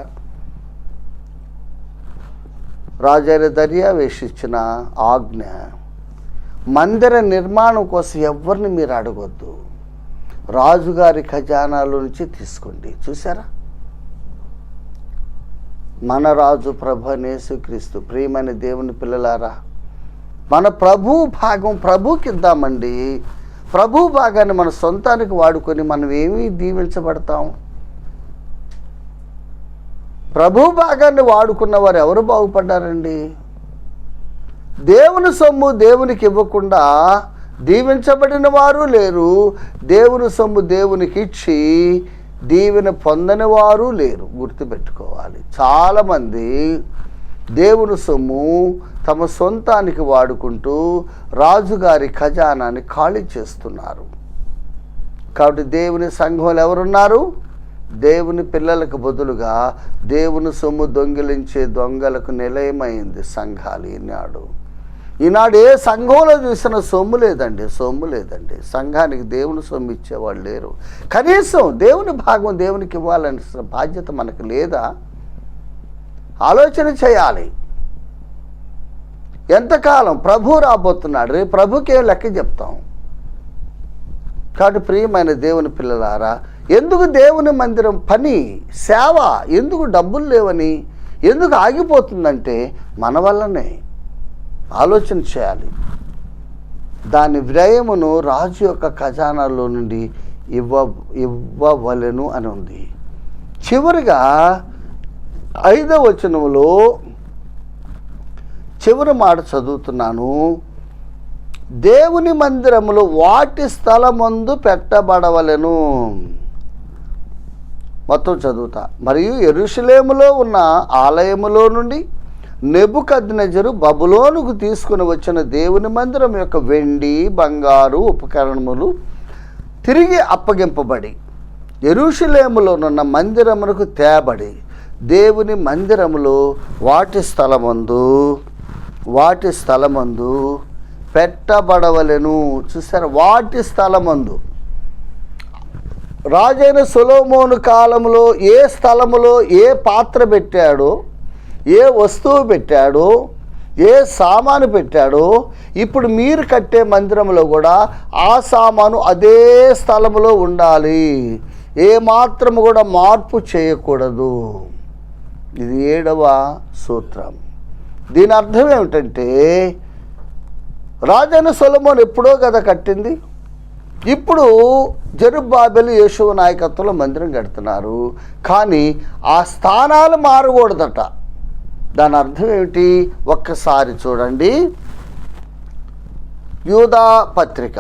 Speaker 1: రాజైన దర్యావేషు ఇచ్చిన ఆజ్ఞ, మందిర నిర్మాణం కోసం ఎవరిని మీరు అడగొద్దు, రాజుగారి ఖజానాలో నుంచి తీసుకోండి. చూసారా? మన రాజు ప్రభు యేసుక్రీస్తు. ప్రియమైన దేవుని పిల్లలారా, మన ప్రభు భాగం ప్రభుకి ఇద్దామండి. ప్రభు భాగాన్ని మన సొంతానికి వాడుకొని మనం ఏమీ దీవించబడతాం? ప్రభు భాగాన్ని వాడుకున్న వారు ఎవరు బాగుపడ్డారండి? దేవుని సొమ్ము దేవునికి ఇవ్వకుండా దీవించబడిన వారు లేరు. దేవుని సొమ్ము దేవునికి ఇచ్చి దీవెన పొందని వారు లేరు. గుర్తుపెట్టుకోవాలి. చాలామంది దేవుని సొమ్ము తమ సొంతానికి వాడుకుంటూ రాజుగారి ఖజానాన్ని ఖాళీ చేస్తున్నారు. కాబట్టి దేవుని సంఘంలో ఎవరున్నారు? దేవుని పిల్లలకు బదులుగా దేవుని సొమ్ము దొంగిలించే దొంగలకు నిలయమైంది సంఘాలు. ఈనాడు ఏ సంఘంలో చూసిన సొమ్ము లేదండి. సంఘానికి దేవుని సొమ్ము ఇచ్చేవాళ్ళు లేరు. కనీసం దేవుని భాగం దేవునికి ఇవ్వాలనే బాధ్యత మనకు లేదా? ఆలోచన చేయాలి. ఎంతకాలం? ప్రభు రాబోతున్నాడు. రేపు ప్రభుకి ఏం లెక్క చెప్తాం? కాబట్టి ప్రియమైన దేవుని పిల్లలారా, ఎందుకు దేవుని మందిరం పని సేవ ఎందుకు డబ్బులు లేవని ఎందుకు ఆగిపోతుందంటే మన వల్లనే. ఆలోచన చేయాలి. దాని వ్యయమును రాజు యొక్క ఖజానాలో నుండి ఇవ్వవలెను అని ఉంది. చివరిగా 5వ వచనంలో చివరి మాట చదువుతున్నాను. దేవుని మందిరములు వాటి స్థలమందు పెట్టబడవలెను. మొత్తం చదువుతా. మరియు యెరూషలేములో ఉన్న ఆలయములో నుండి నెబుకద్నెజరు బబులోనుకు తీసుకుని వచ్చిన దేవుని మందిరం యొక్క వెండి బంగారు ఉపకరణములు తిరిగి అప్పగింపబడి యెరూషలేములోనున్న మందిరమునకు తేబడి దేవుని మందిరములో వాటి స్థలమందు పెట్టబడవలెను. చూసారా? వాటి స్థలమందు. రాజైన సొలొమోను కాలంలో ఏ స్థలములో ఏ పాత్ర పెట్టాడో, ఏ వస్తువు పెట్టాడో, ఏ సామాను పెట్టాడో, ఇప్పుడు మీరు కట్టే మందిరంలో కూడా ఆ సామాను అదే స్థలములో ఉండాలి. ఏ మాత్రము కూడా మార్పు చేయకూడదు. ఇది 7వ సూత్రం. దీని అర్థం ఏమిటంటే, రాజైన సొలొమోను ఎప్పుడో కదా కట్టింది. ఇప్పుడు జెరుబ్బాబెలు యేషూవ నాయకత్వంలో మందిరం కడుతున్నారు. కానీ ఆ స్థానాలు మారకూడదట. దాని అర్థం ఏమిటి? ఒక్కసారి చూడండి. యూదా పత్రిక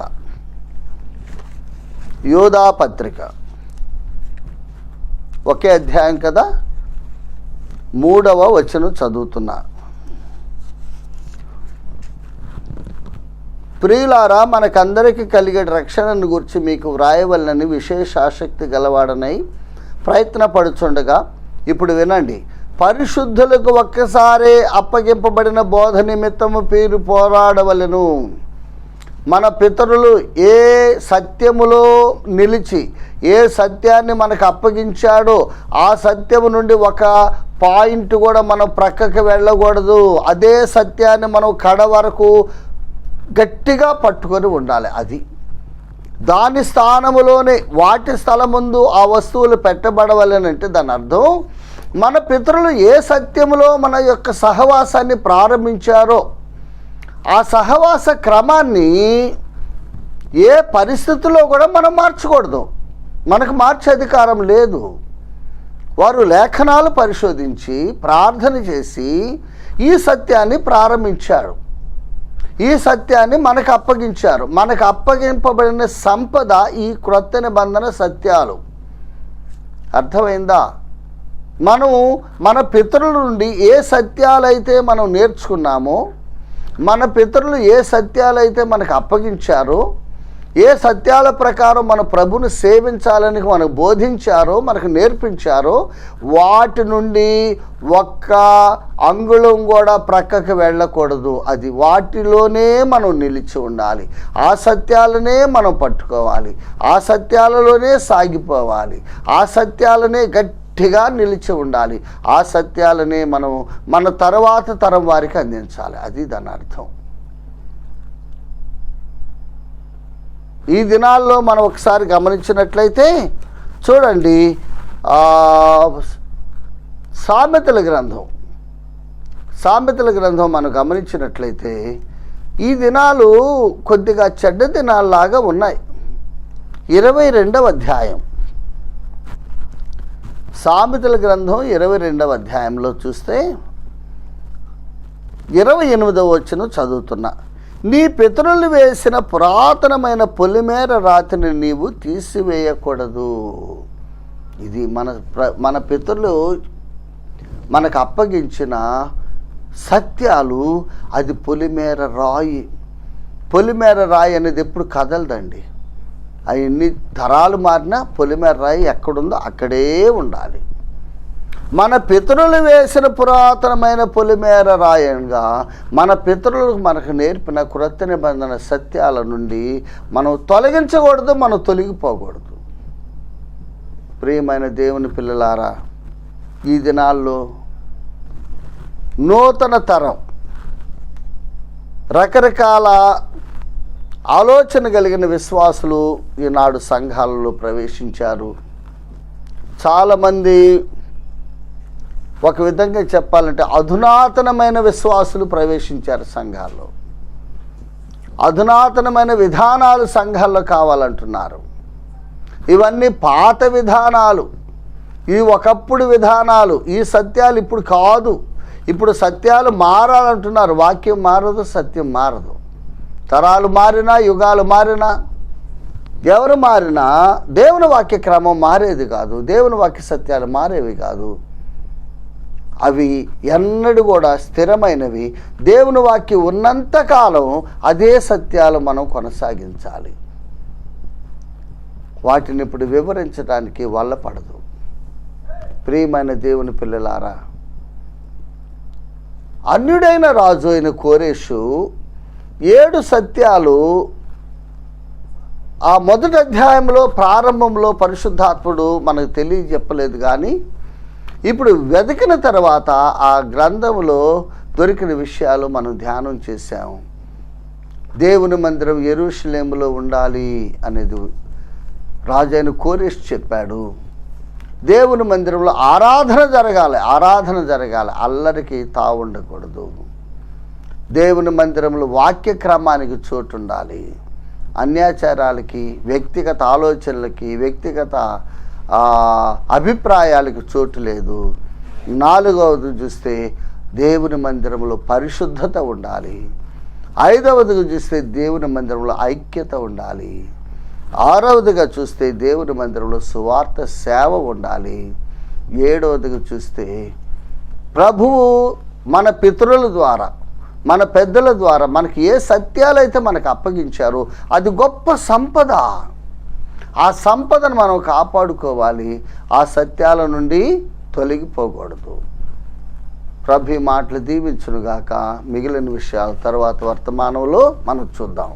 Speaker 1: ఒకే అధ్యాయం కదా, 3వ వచనం చదువుతున్నా. ప్రియులారా, మనకందరికీ కలిగే రక్షణను గురించి మీకు వ్రాయవలనని విశేష ఆసక్తి గలవాడనై ప్రయత్నపడుచుండగా ఇప్పుడు వినండి. పరిశుద్ధులకు ఒక్కసారే అప్పగింపబడిన బోధ నిమిత్తము మీరు పోరాడవలెను. మన పితరులు ఏ సత్యములో నిలిచి ఏ సత్యాన్ని మనకు అప్పగించాడో ఆ సత్యము నుండి ఒక పాయింట్ కూడా మనం ప్రక్కకి వెళ్ళకూడదు. అదే సత్యాన్ని మనం కడ వరకు గట్టిగా పట్టుకొని ఉండాలి. అది దాని స్థానములోనే వాటి స్థలం ముందు ఆ వస్తువులు పెట్టబడవలనంటే దాని అర్థం మన పితరులు ఏ సత్యములో మన యొక్క సహవాసాన్ని ప్రారంభించారో ఆ సహవాస క్రమాన్ని ఏ పరిస్థితుల్లో కూడా మనం మార్చకూడదు. మనకు మార్చే అధికారం లేదు. వారు లేఖనాలు పరిశోధించి ప్రార్థన చేసి ఈ సత్యాన్ని ప్రారంభించారు. ఈ సత్యాన్ని మనకు అప్పగించారు. మనకు అప్పగింపబడిన సంపద ఈ క్రొత్త నిబంధన సత్యాలు. అర్థమైందా? మనం మన పితరుల నుండి ఏ సత్యాలైతే మనం నేర్చుకున్నామో, మన పితరులు ఏ సత్యాలైతే మనకు అప్పగించారో, ఏ సత్యాల ప్రకారం మన ప్రభుని సేవించాలని మనకు బోధించారో, మనకు నేర్పించారో, వాటి నుండి ఒక్క అంగుళం కూడా ప్రక్కకు వెళ్ళకూడదు. అది వాటిలోనే మనం నిలిచి ఉండాలి. ఆ సత్యాలనే మనం పట్టుకోవాలి. ఆ సత్యాలలోనే సాగిపోవాలి. ఆ సత్యాలనే గట్టిగా నిలిచి ఉండాలి. ఆ సత్యాలనే మనం మన తర్వాత తరం వారికి అందించాలి. అది దాని అర్థం. ఈ దినాల్లో మనం ఒకసారి గమనించినట్లయితే చూడండి, సామెతల గ్రంథం మనం గమనించినట్లయితే ఈ దినాలు కొద్దిగా చెడ్డ దినాల్లాగా ఉన్నాయి. 22వ అధ్యాయం సామెతల గ్రంథం 22వ అధ్యాయంలో చూస్తే 28వ వచనం చదువుతున్నా. నీ పితరులు వేసిన పురాతనమైన పొలిమేర రాతిని నీవు తీసివేయకూడదు. ఇది మన పితరులు మనకు అప్పగించిన సత్యాలు. అది పొలిమేర రాయి. పొలిమేర రాయి అనేది ఎప్పుడు కదలదండి. అవి ఎన్ని తరాలు మారినా పొలిమేర రాయి ఎక్కడుందో అక్కడే ఉండాలి. మన పితరులు వేసిన పురాతనమైన పొలిమేర రాయంగా మన పితరులకు మనకు నేర్పిన క్రొత్త నిబంధన సత్యాల నుండి మనం తొలగించకూడదు, మనం తొలగిపోకూడదు. ప్రియమైన దేవుని పిల్లలారా, ఈ దినాల్లో నూతన తరం రకరకాల ఆలోచన కలిగిన విశ్వాసులు ఈనాడు సంఘాలలో ప్రవేశించారు. చాలామంది ఒక విధంగా చెప్పాలంటే అధునాతనమైన విశ్వాసులు ప్రవేశించారు సంఘాల్లో. అధునాతనమైన విధానాలు సంఘాల్లో కావాలంటున్నారు. ఇవన్నీ పాత విధానాలు, ఇవి ఒకప్పుడు విధానాలు. ఈ సత్యాలు ఇప్పుడు కాదు. ఇప్పుడు సత్యాలు మారాలంటున్నారు. వాక్యం మారదు, సత్యం మారదు. తరాలు మారినా, యుగాలు మారినా, ఎవరు మారినా దేవుని వాక్య క్రమం మారేది కాదు. దేవుని వాక్య సత్యాలు మారేవి కాదు. అవి ఎన్నడూ కూడా స్థిరమైనవి. దేవుని వాక్యం ఉన్నంతకాలం అదే సత్యాలు మనం కొనసాగించాలి. వాటిని ఇప్పుడు వివరించడానికి వల్ల పడదు. ప్రియమైన దేవుని పిల్లలారా, అన్యుడైన రాజు అయిన కోరేషు 7 సత్యాలు ఆ మొదటి అధ్యాయంలో ప్రారంభంలో పరిశుద్ధాత్ముడు మనకు తెలియజెప్పలేదు. కానీ ఇప్పుడు వెతికిన తర్వాత ఆ గ్రంథంలో దొరికిన విషయాలు మనం ధ్యానం చేశాము. దేవుని మందిరం యెరూషలేములో ఉండాలి అనేది రాజైన కోరేషు చెప్పాడు. దేవుని మందిరంలో ఆరాధన జరగాలి. అల్లరికి తావు ఉండకూడదు. దేవుని మందిరంలో వాక్య క్రమానికి చోటు ఉండాలి. అన్యాచారాలకి, వ్యక్తిగత ఆలోచనలకి, వ్యక్తిగత అభిప్రాయాలకు చోటు లేదు. 4వది చూస్తే దేవుని మందిరంలో పరిశుద్ధత ఉండాలి. 5వదిగా చూస్తే దేవుని మందిరంలో ఐక్యత ఉండాలి. 6వదిగా చూస్తే దేవుని మందిరంలో సువార్త సేవ ఉండాలి. 7వదిగా చూస్తే ప్రభువు మన పితరుల ద్వారా, మన పెద్దల ద్వారా మనకి ఏ సత్యాలైతే మనకు అప్పగించారో అది గొప్ప సంపద. ఆ సంపదను మనం కాపాడుకోవాలి. ఆ సత్యాల నుండి తొలగిపోకూడదు. ప్రభు ఈ మాటలు దీవించునుగాక. మిగిలిన విషయాలు తర్వాత వర్తమానంలో మనం చూద్దాం.